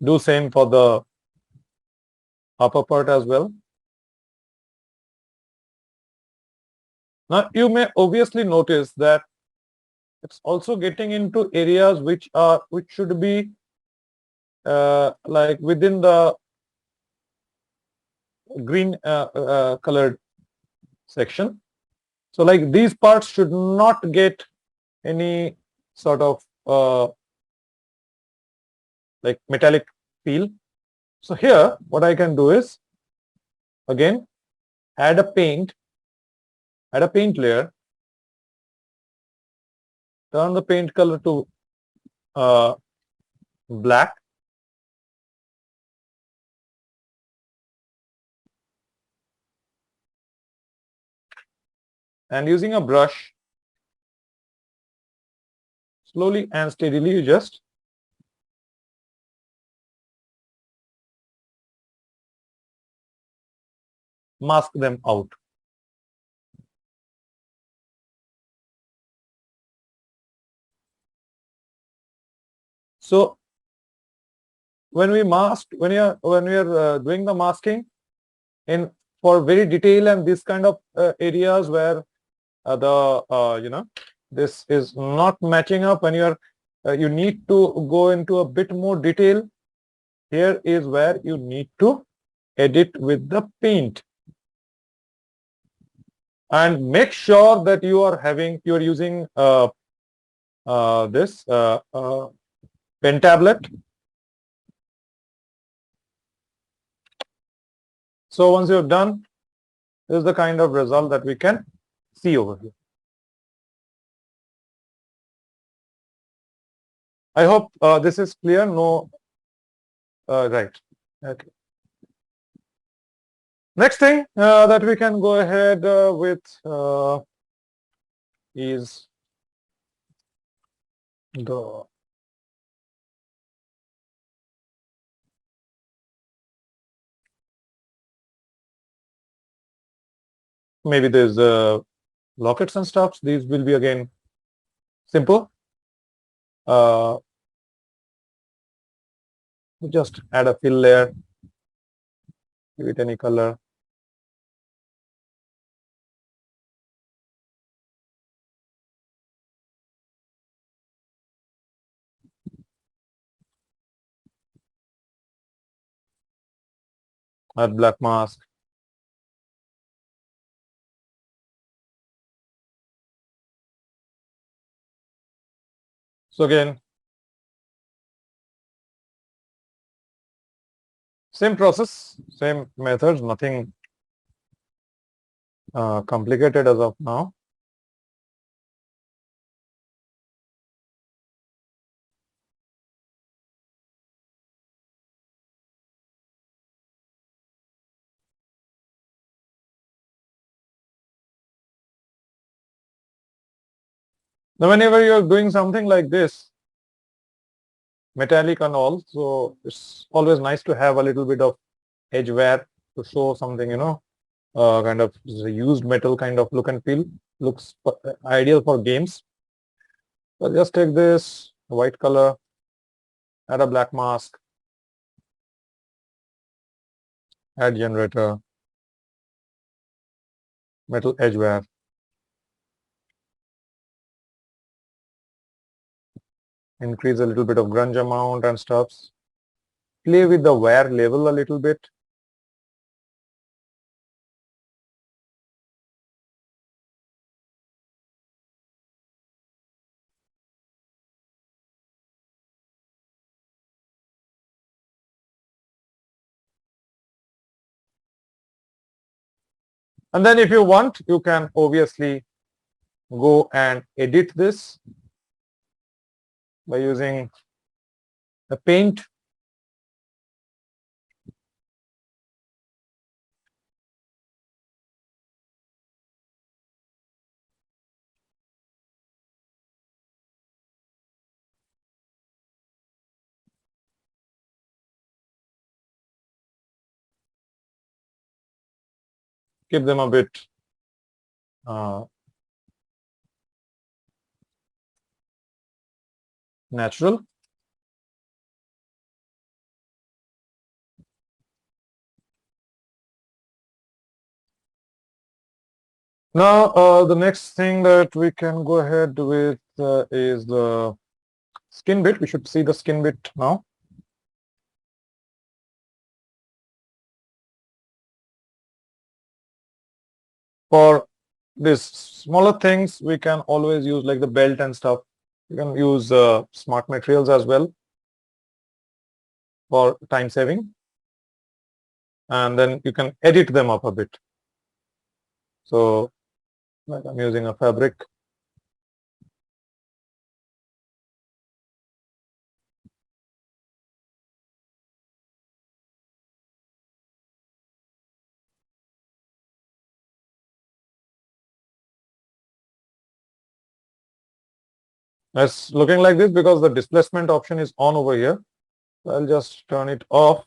Do same for the upper part as well. Now you may obviously notice that it's also getting into areas which should be like within the green colored section. So like these parts should not get any sort of like metallic feel. So here what I can do is again add a paint layer, turn the paint color to black, and using a brush slowly and steadily you just mask them out. So when we are doing the masking in for very detail and this kind of areas where this is not matching up, when you need to go into a bit more detail, here is where you need to edit with the paint. And make sure that you are using this pen tablet. So once you're done, this is the kind of result that we can see over here. I hope this is clear. No, right. Okay. Next thing that we can go ahead with is the maybe there's lockets and stuffs. These will be again simple. Just add a fill layer, give it any color. Add black mask. So again, same process, same methods, nothing complicated as of now. Now, whenever you're doing something like this, metallic and all, so it's always nice to have a little bit of edge wear to show something, kind of used metal kind of look and feel. Looks ideal for games. So just take this white color, add a black mask, add generator, metal edge wear. Increase a little bit of grunge amount and stuffs. Play with the wear level a little bit. And then if you want, you can obviously go and edit this by using the paint. Keep them a bit natural. Now, the next thing that we can go ahead with is the skin bit. We should see the skin bit now. For these smaller things, we can always use like the belt and stuff. You can use smart materials as well for time saving, and then you can edit them up a bit. So like I'm using a fabric. It's looking like this because the displacement option is on over here. So I'll just turn it off.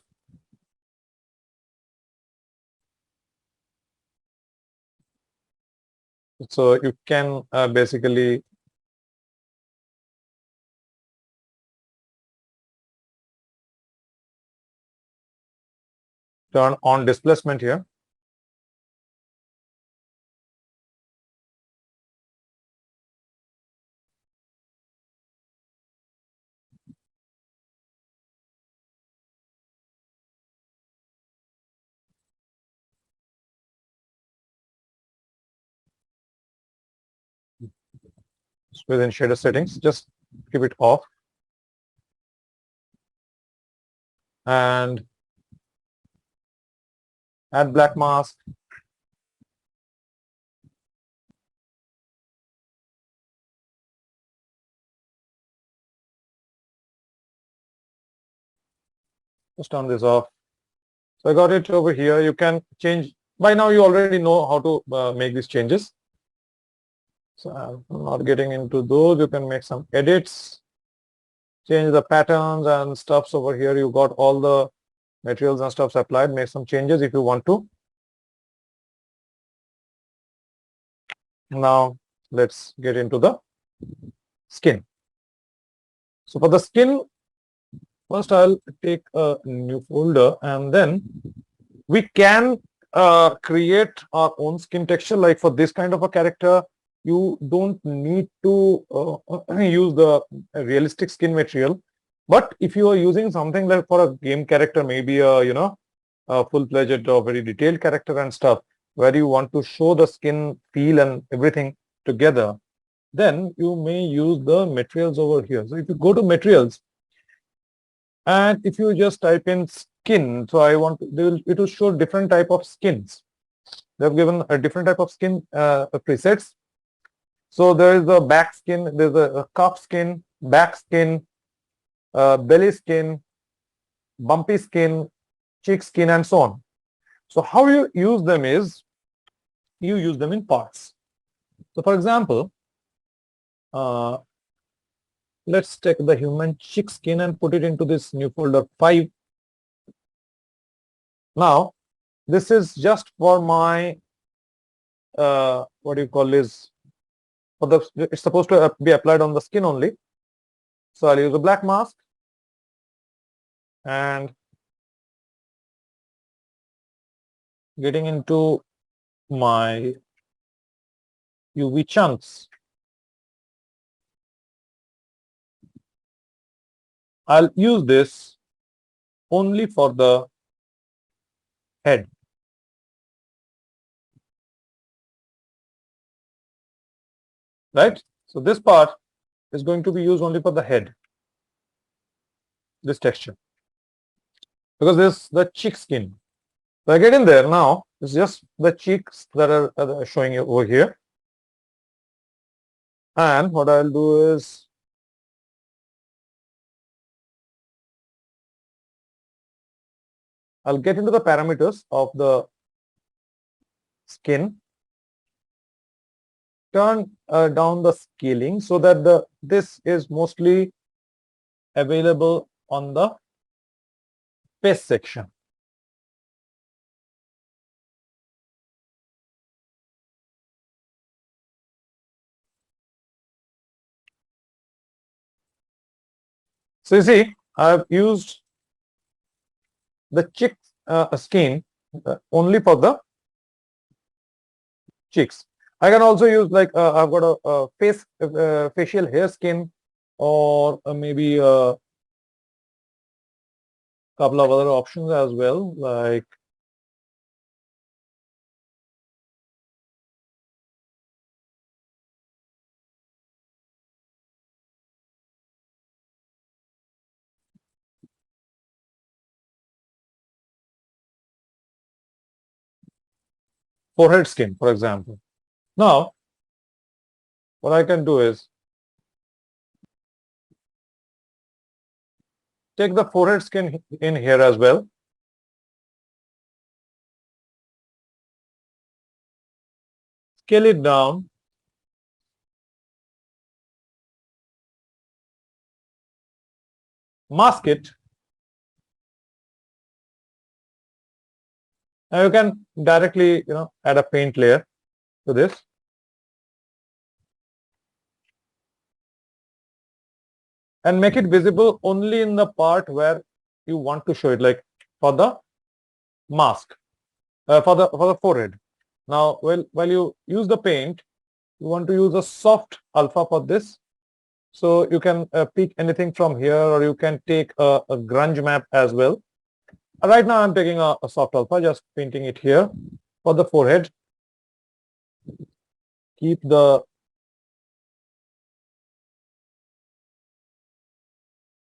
So you can basically turn on displacement here. Within shader settings, just keep it off. And add black mask. Just turn this off. So I got it over here. You can change. By now you already know how to make these changes. So I'm not getting into those. You can make some edits, change the patterns and stuffs over here. You got all the materials and stuffs applied. Make some changes if you want to. Now let's get into the skin. So for the skin, first I'll take a new folder, and then we can create our own skin texture. Like for this kind of a character, you don't need to use the realistic skin material. But if you are using something like for a game character, maybe a full-fledged or very detailed character and stuff, where you want to show the skin feel and everything together, then you may use the materials over here. So if you go to materials, and if you just type in skin, so it will show different type of skins. They have given a different type of skin presets. So there is a back skin, there's a calf skin, back skin, belly skin, bumpy skin, cheek skin, and so on. So how you use them is, you use them in parts. So for example, let's take the human cheek skin and put it into this new folder 5. Now, this is just for my, what do you call this? For the, it's supposed to be applied on the skin only. So I'll use a black mask and getting into my UV chunks. I'll use this only for the head. Right? So this part is going to be used only for the head, this texture, because this is the cheek skin. So I get in there now, it's just the cheeks that are showing you over here. And what I'll do is I'll get into the parameters of the skin, turn down the scaling so that this is mostly available on the face section. So you see, I've used the cheek skin only for the cheeks. I can also use like I've got a facial hair skin, or maybe a couple of other options as well, like forehead skin, for example. Now, what I can do is take the forehead skin in here as well. Scale it down. Mask it. Now you can directly, add a paint layer to this. And make it visible only in the part where you want to show it, like for the mask, for the forehead. Now, while you use the paint, you want to use a soft alpha for this. So you can pick anything from here, or you can take a grunge map as well. Right now, I'm taking a soft alpha, just painting it here for the forehead. Keep the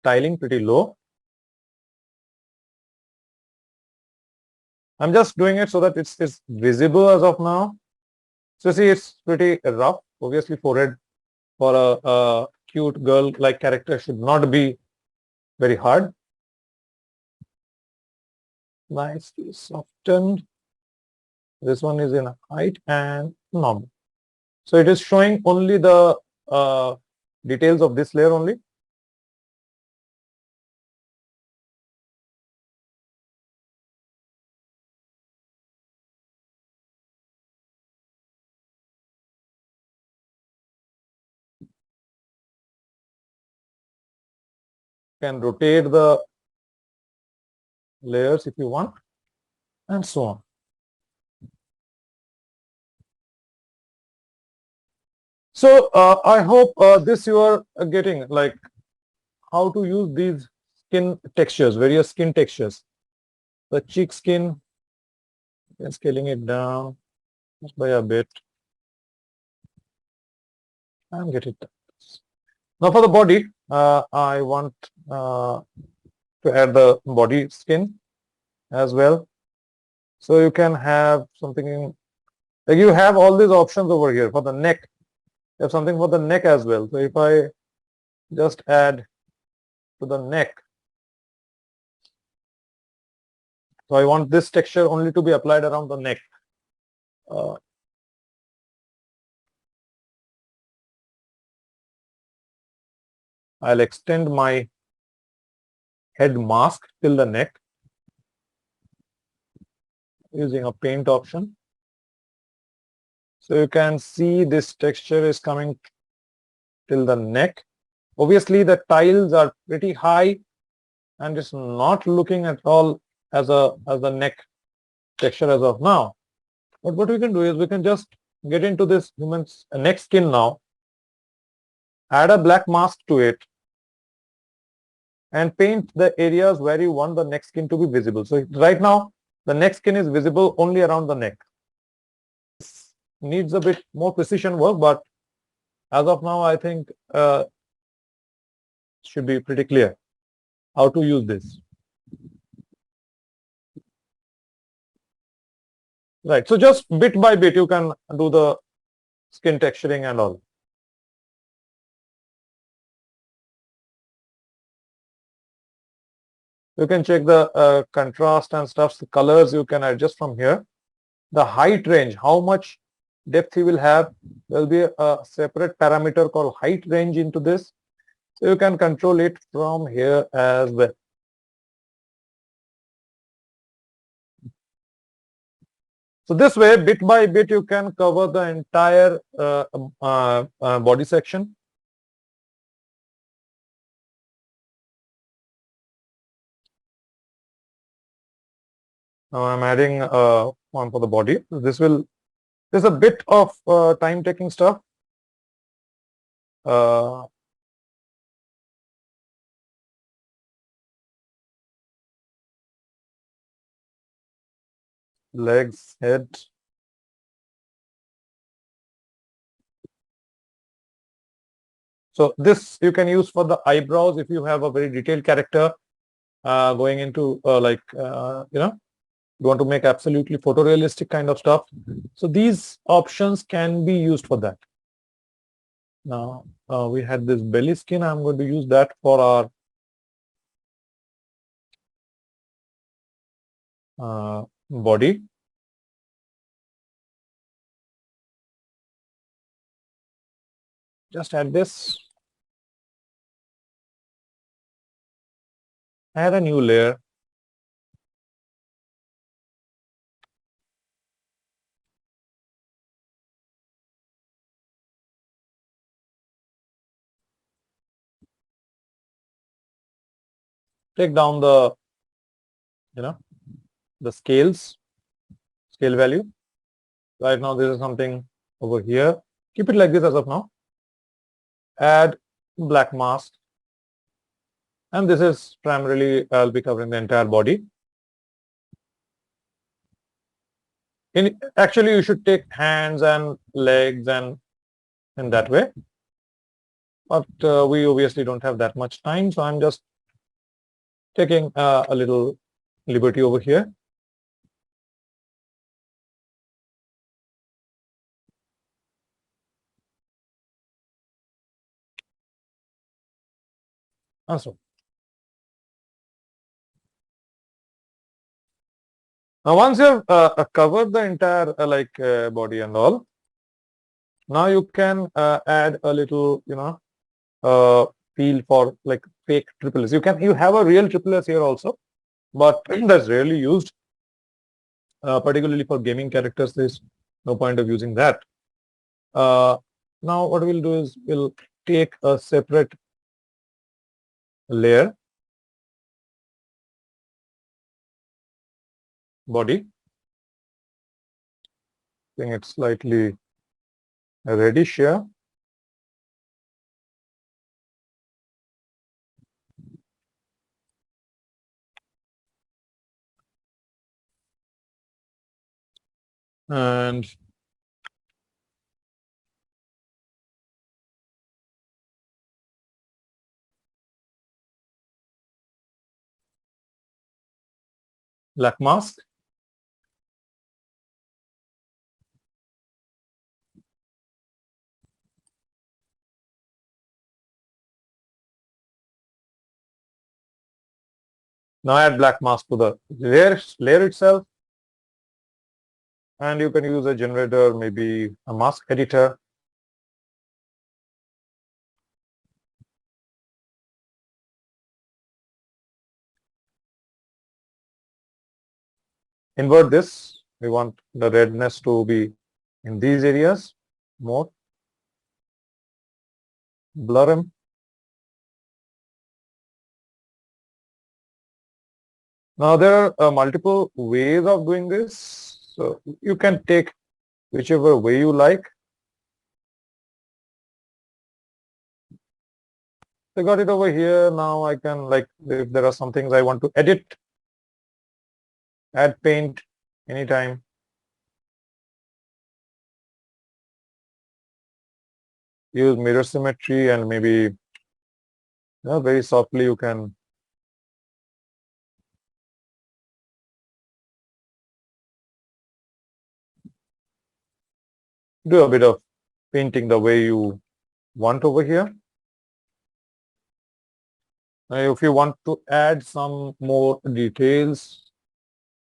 tiling pretty low. I'm just doing it so that it's visible as of now. So see, it's pretty rough. Obviously, forehead for a cute girl-like character should not be very hard. Nicely softened. This one is in height and normal. So it is showing only the details of this layer only. Can rotate the layers if you want, and so on. So I hope this you are getting, like how to use these skin textures, various skin textures. The cheek skin, and scaling it down just by a bit, and get it done. Now for the body, I want to add the body skin as well. So you can have something in, like you have all these options over here for the neck. You have something for the neck as well. So if I just add to the neck, so I want this texture only to be applied around the neck. I'll extend my head mask till the neck using a paint option. So you can see this texture is coming till the neck. Obviously the tiles are pretty high and it's not looking at all as a neck texture as of now. But what we can do is we can just get into this human's neck skin now, add a black mask to it, and paint the areas where you want the neck skin to be visible. So right now the neck skin is visible only around the neck. This needs a bit more precision work, but as of now I think should be pretty clear how to use this. Right. So just bit by bit you can do the skin texturing and all. You can check the contrast and stuff, the colors you can adjust from here. The height range, how much depth you will have, there will be a separate parameter called height range into this. So you can control it from here as well. So this way, bit by bit, you can cover the entire body section. Now I'm adding one for the body. This is a bit of time-taking stuff. Legs, head. So this you can use for the eyebrows if you have a very detailed character going into You want to make absolutely photorealistic kind of stuff. So these options can be used for that. Now we had this belly skin. I'm going to use that for our body. Just add this. Add a new layer. Take down the, the scale value. Right now, this is something over here. Keep it like this as of now. Add black mask. And this is primarily, I'll be covering the entire body. Actually, you should take hands and legs and in that way. But we obviously don't have that much time. So I'm just taking a little liberty over here. So now once you've covered the entire body and all, now you can add a little, feel for like fake triple S. You have a real triple S here also, but that's rarely used, particularly for gaming characters. There's no point of using that. Now what we'll do is we'll take a separate layer, body. I think it's slightly reddish here. And black mask. Now add black mask to the layer itself. And you can use a generator, maybe a mask editor. Invert this. We want the redness to be in these areas more. Blur him. Now there are multiple ways of doing this. So you can take whichever way you like. I got it over here. Now I can, if there are some things I want to edit, add paint anytime. Use mirror symmetry and maybe very softly you can do a bit of painting the way you want over here. If you want to add some more details,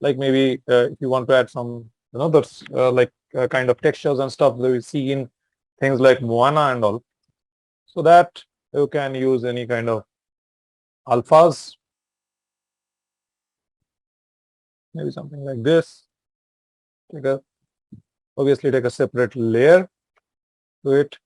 like maybe if you want to add some, that's kind of textures and stuff that we see in things like Moana and all, so that you can use any kind of alphas, maybe something like this. Obviously take a separate layer to it.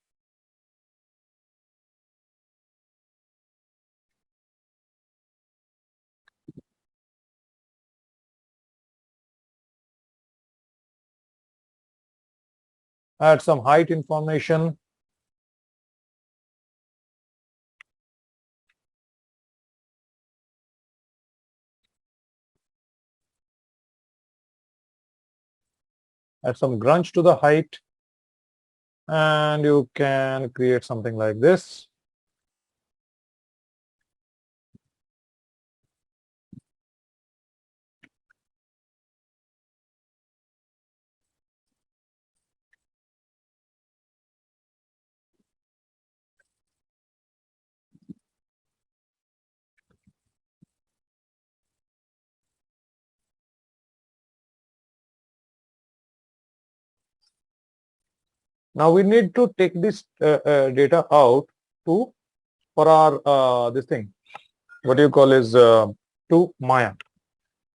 Add some height information. Add some grunge to the height. And you can create something like this. Now we need to take this data out to for our this thing. What do you call is to Maya.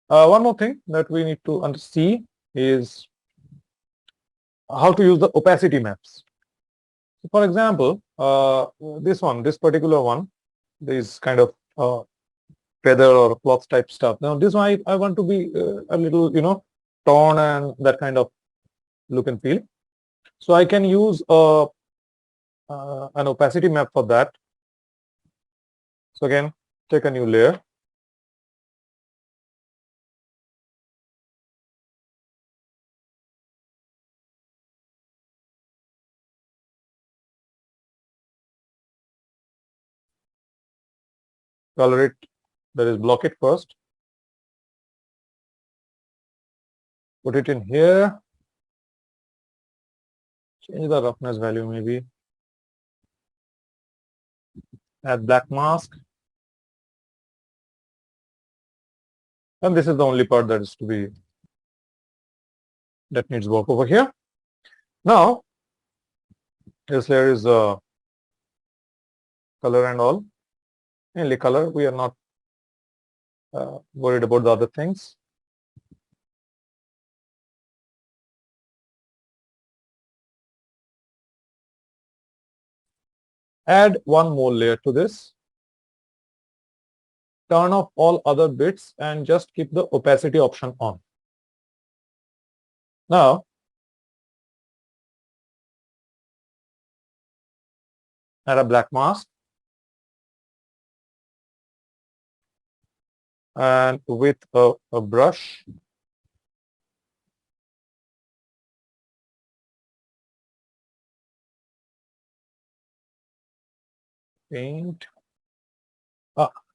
One more thing that we need to see is how to use the opacity maps. So for example, this particular one, this kind of feather or cloth type stuff. Now this one I want to be a little, torn and that kind of look and feel. So I can use an opacity map for that. So again, take a new layer. Color it, that is block it first. Put it in here. Change the roughness value maybe. Add black mask. And this is the only part that is to be, that needs work over here. Now, this layer is color and all. Mainly color, we are not worried about the other things. Add one more layer to this. Turn off all other bits and just keep the opacity option on. Now, add a black mask. And with a brush, paint.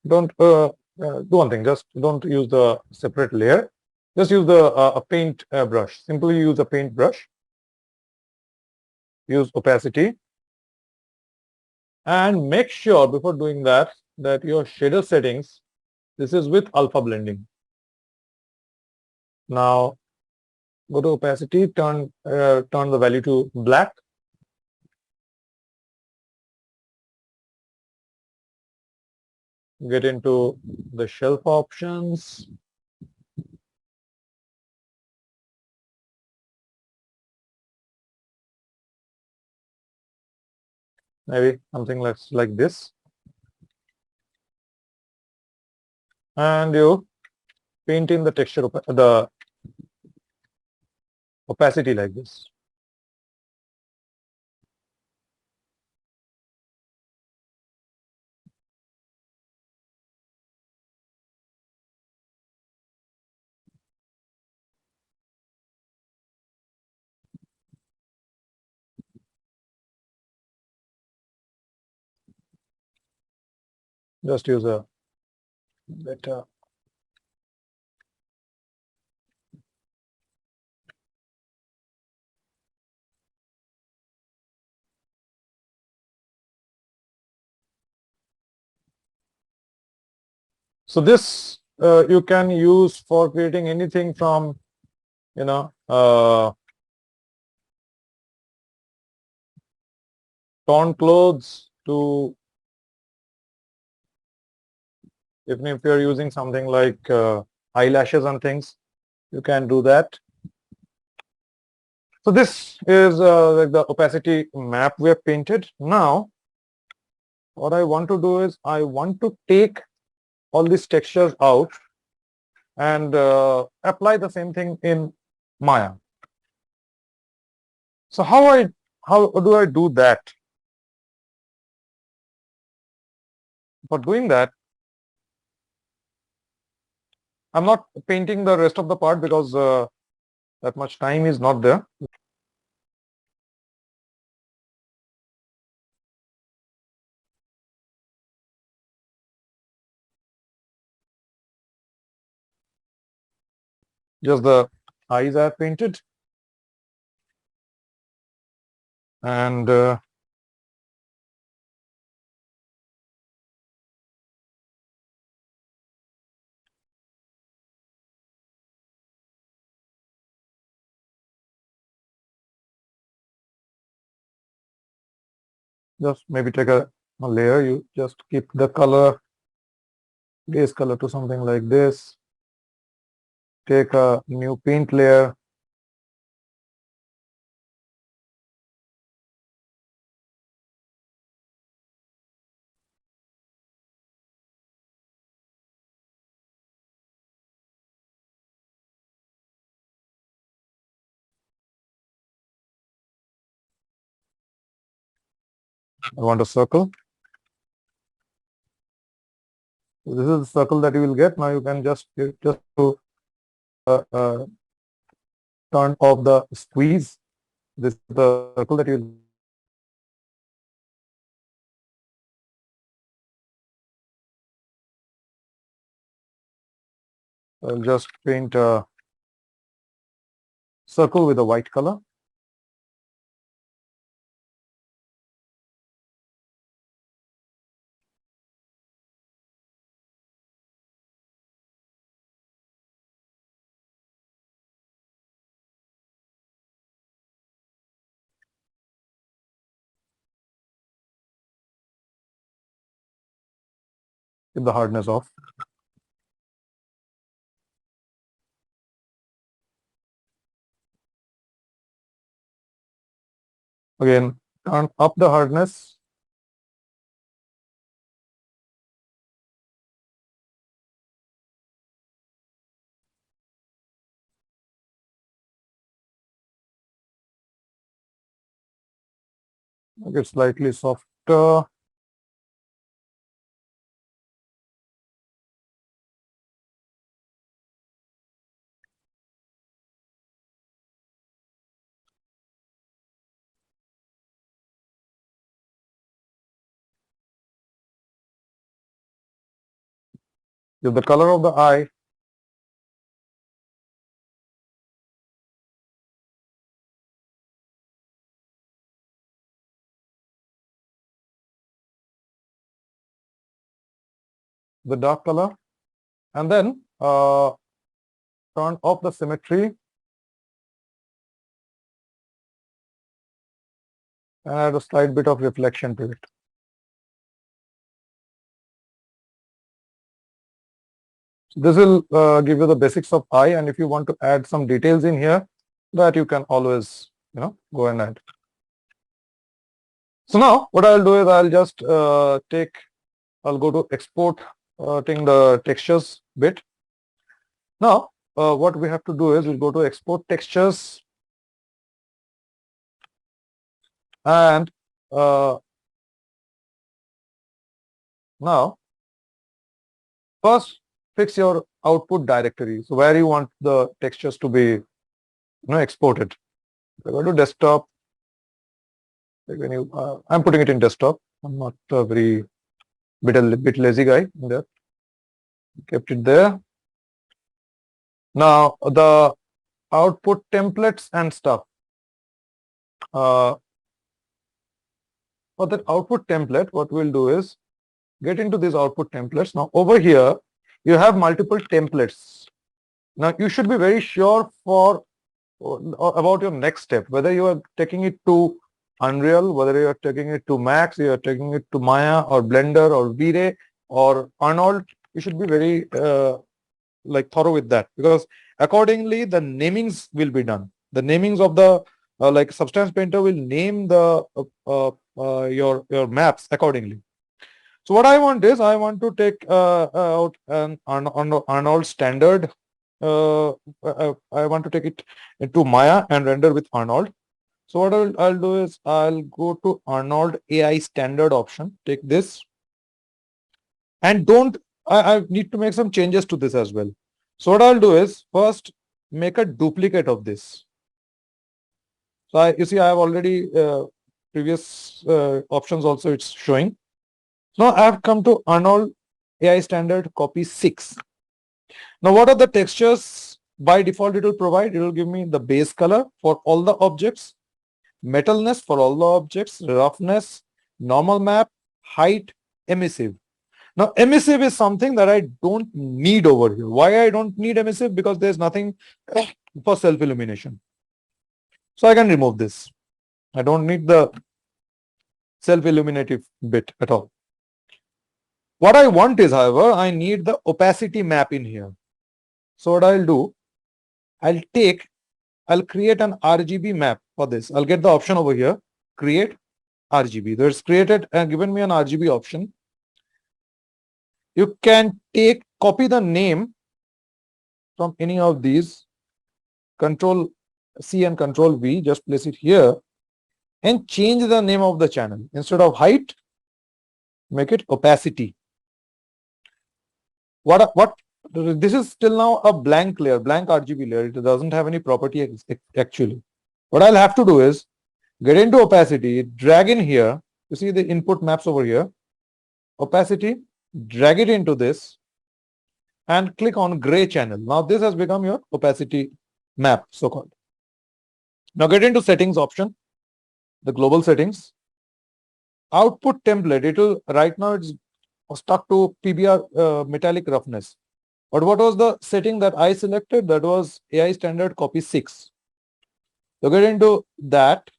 Don't do one thing, just don't use the separate layer. Just use the a paint brush. Simply use a paint brush. Use opacity. And make sure before doing that, that your shader settings, this is with alpha blending. Now, go to opacity, turn the value to black. Get into the shelf options. Maybe something like this. And you paint in the texture, the opacity like this. Just use a better. So this you can use for creating anything from, torn clothes to, even if you're using something like eyelashes and things, you can do that. So this is like the opacity map we have painted. Now, what I want to do is I want to take all these textures out and apply the same thing in Maya. So how do I do that? For doing that, I'm not painting the rest of the part because that much time is not there. Just the eyes I have painted. And Just maybe take a layer. You just keep the color, base color to something like this. Take a new paint layer. I want a circle. So this is the circle that you will get. Now you can just to turn off the squeeze. This is the circle that you will just paint a circle with a white color. Keep the hardness off. Again, turn up the hardness. Make it slightly softer. Give the color of the eye. The dark color, and then turn off the symmetry and add a slight bit of reflection to it. So this will give you the basics of eye, and if you want to add some details in here, that you can always go and add. So now what I'll do is I'll just I'll go to export the textures bit. Now what we have to do is we'll go to export textures, and now first fix your output directory. So where you want the textures to be exported. So go to desktop. Like when you I'm putting it in desktop. I'm not a bit lazy guy in there. Kept it there. Now the output templates and stuff. For that output template, what we'll do is get into these output templates. Now over here, you have multiple templates. Now you should be very sure about your next step, whether you are taking it to Unreal, whether you are taking it to Max, you are taking it to Maya or Blender or V-Ray or Arnold. You should be very thorough with that, because accordingly the namings will be done. The namings of the like Substance Painter will name the your maps accordingly. So what I want is I want to take out an Arnold standard. I want to take it into Maya and render with Arnold. So what I'll do is I'll go to Arnold AI standard option, take this, and I need to make some changes to this as well. So what I'll do is first make a duplicate of this. So you see I have already previous options also it's showing. Now I have come to Arnold AI standard copy 6. Now what are the textures? By default it will provide, it will give me the base color for all the objects, metalness for all the objects, roughness, normal map, height, emissive. Now emissive is something that I don't need over here. Why I don't need emissive? Because there's nothing for self-illumination. So I can remove this. I don't need the self-illuminative bit at all. What I want is, however, I need the opacity map in here. So what I'll do, I'll create an RGB map for this. I'll get the option over here, create RGB. There's created and given me an RGB option. You can copy the name from any of these, Control C and Control V, just place it here and change the name of the channel. Instead of height, make it opacity. This is still now a blank layer, blank RGB layer. It doesn't have any property actually. What I'll have to do is get into opacity, drag in here. You see the input maps over here. Opacity, drag it into this and click on gray channel. Now this has become your opacity map, so-called. Now get into settings option, the global settings. Output template, right now it's stuck to PBR metallic roughness. But what was the setting that I selected? That was AI standard copy 6. So get into that,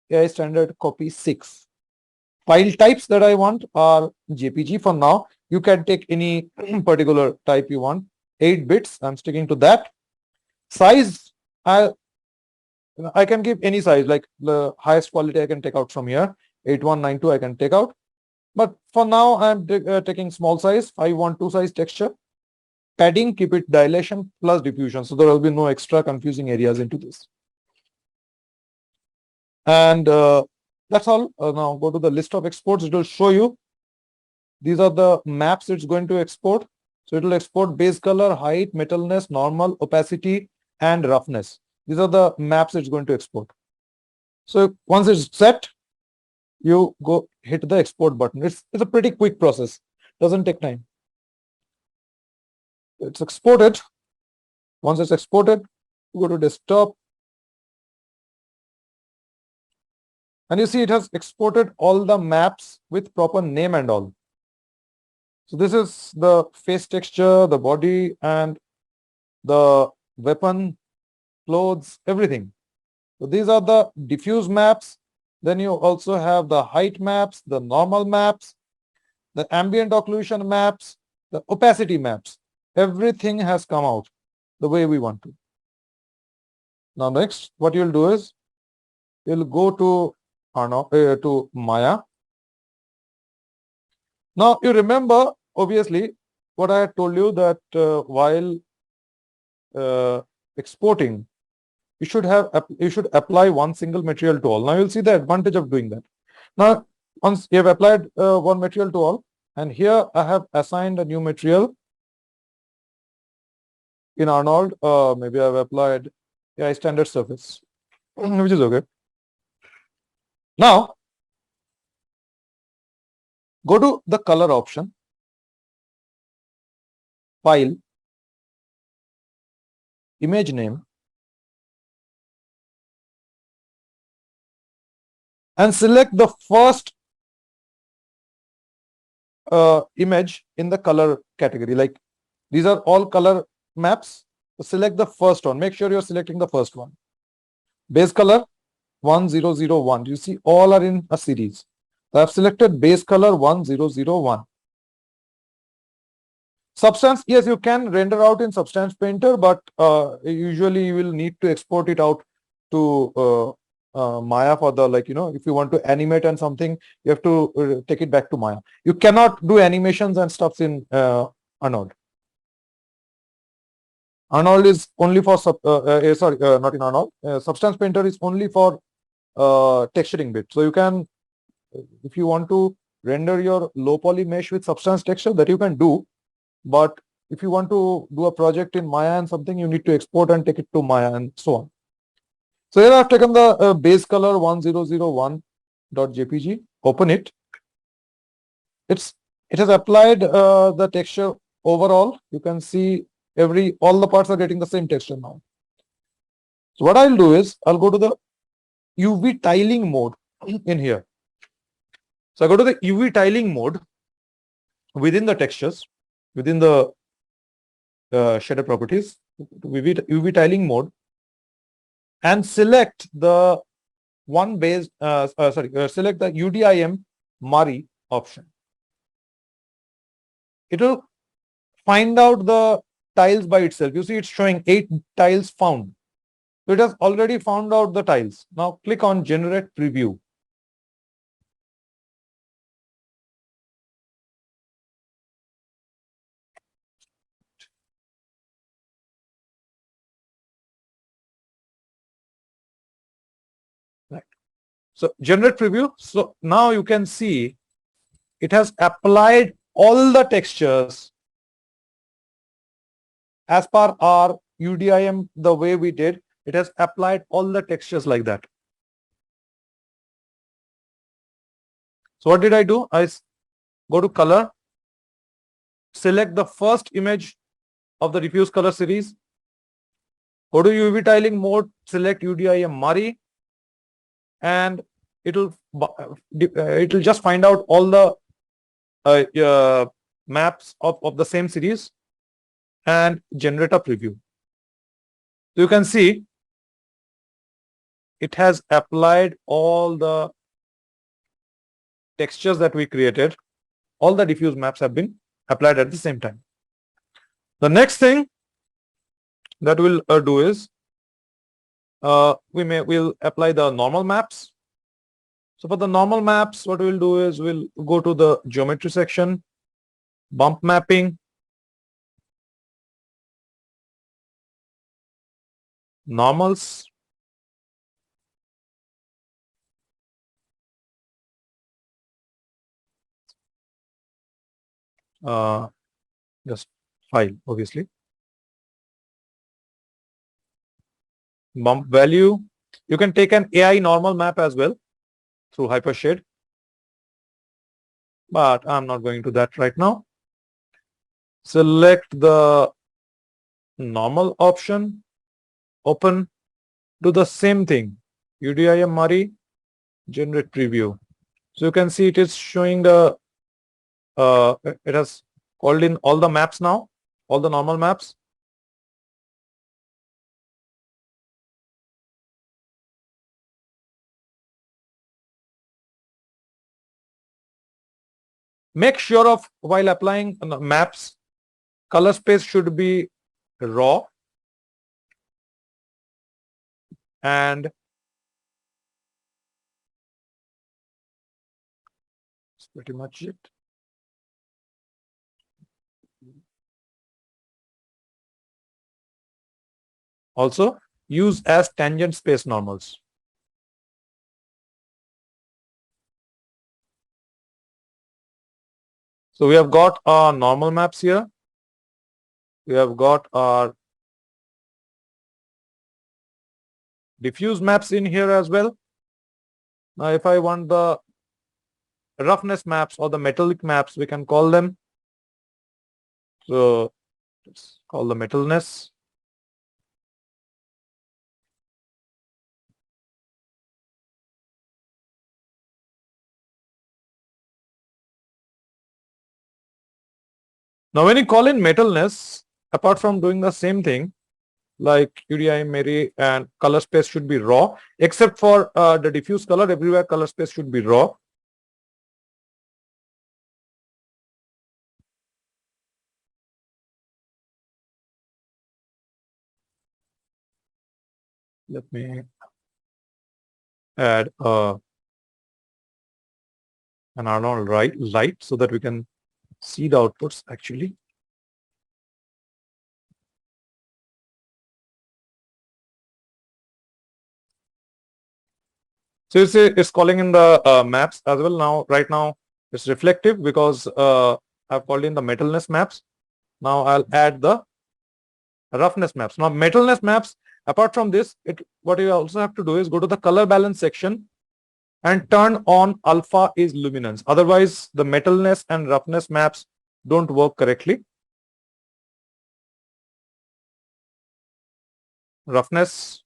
AI standard copy 6. File types that I want are JPG for now. You can take any particular type you want. 8 bits, I'm sticking to that. Size, I can give any size, like the highest quality I can take out from here. 8192 I can take out. But for now, I'm taking small size, 512 size texture. Padding, keep it dilation plus diffusion. So there will be no extra confusing areas into this. And that's all. Now go to the list of exports. It will show you. These are the maps it's going to export. So it will export base color, height, metalness, normal, opacity, and roughness. These are the maps it's going to export. So once it's set, you go hit the export button. It's a pretty quick process. Doesn't take time. It's exported. Once it's exported, go to desktop. And you see it has exported all the maps with proper name and all. So this is the face texture, the body, and the weapon, clothes, everything. So these are the diffuse maps. Then you also have the height maps, the normal maps, the ambient occlusion maps, the opacity maps. Everything has come out the way we want to. Now next, what you'll do is you'll go to Maya. Now you remember, obviously, what I had told you that while exporting, you should apply one single material to all. Now you'll see the advantage of doing that. Now, once you have applied one material to all, and here I have assigned a new material in Arnold. Maybe I've applied AI standard surface, which is okay. Now, go to the color option, file, image name, and select the first image in the color category. Like these are all color maps. So select the first one. Make sure you're selecting the first one. Base color 1001. You see all are in a series. So I've selected base color 1001. Substance, yes, you can render out in Substance Painter, but usually you will need to export it out to Maya for the, like, if you want to animate and something, you have to take it back to Maya. You cannot do animations and stuffs in Arnold. Arnold is only for, not in Arnold. Substance Painter is only for texturing bit. So you can, if you want to render your low poly mesh with Substance texture, that you can do. But if you want to do a project in Maya and something, you need to export and take it to Maya and so on. So here I've taken the base color 1001.jpg, open it. It has applied the texture overall. You can see all the parts are getting the same texture now. So what I'll do is I'll go to the UV tiling mode in here. So I go to the UV tiling mode within the textures, within the shader properties, UV tiling mode, and select the select the UDIM Mari option. It will find out the tiles by itself. You see, it's showing 8 tiles found. So it has already found out the tiles. Now click on Generate Preview. Right. So Generate Preview. So now you can see it has applied all the textures as per our UDIM the way we did. It has applied all the textures like that. So what did I do? I go to color, select the first image of the diffuse color series, go to UV tiling mode, select UDIM Mari, and it'll just find out all the maps of the same series and generate a preview. So you can see it has applied all the textures that we created. All the diffuse maps have been applied at the same time. The next thing that we'll do is we'll apply the normal maps. So for the normal maps, what we'll do is we'll go to the geometry section, bump mapping, normals, just file, obviously, bump value. You can take an AI normal map as well through Hypershade, but I'm not going to that right now. Select the normal option, open, do the same thing, UDIM Mari, generate preview. So you can see it is showing the, it has called in all the maps now, all the normal maps. Make sure of while applying maps, color space should be raw and that's pretty much it. Also use as tangent space normals. So we have got our normal maps here. We have got our diffuse maps in here as well. Now if I want the roughness maps or the metallic maps, we can call them. So let's call the metalness. Now when you call in metalness, apart from doing the same thing like UDIM Mari and color space should be raw, except for the diffuse color, everywhere color space should be raw. Let me add an Arnold light so that we can see the outputs actually. So you see it's calling in the maps as well. Now, right now it's reflective because I've called in the metalness maps. Now I'll add the roughness maps. Now metalness maps, apart from this, what you also have to do is go to the color balance section and turn on alpha is luminance. Otherwise, the metalness and roughness maps don't work correctly. Roughness.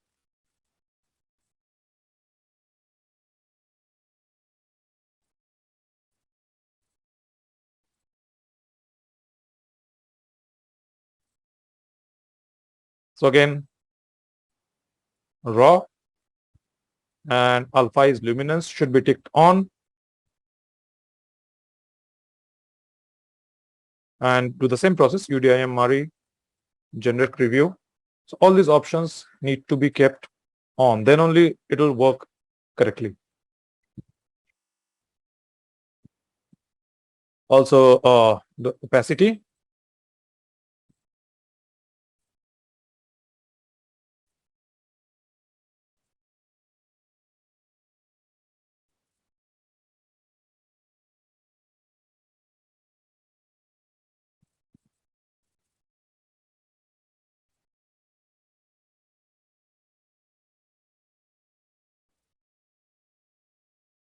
So again, raw. and alpha is luminance, should be ticked on. And do the same process, UDIM Mari, generate preview. So all these options need to be kept on, then only it will work correctly. Also, the opacity.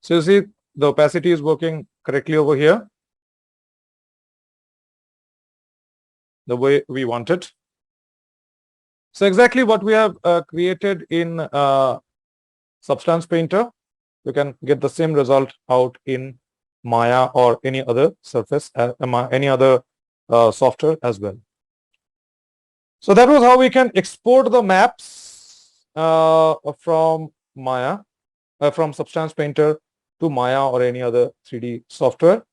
So you see the opacity is working correctly over here, the way we want it. So exactly what we have created in Substance Painter, you can get the same result out in Maya or any other surface, any other software as well. So that was how we can export the maps from Maya, from Substance Painter to Maya or any other 3D software.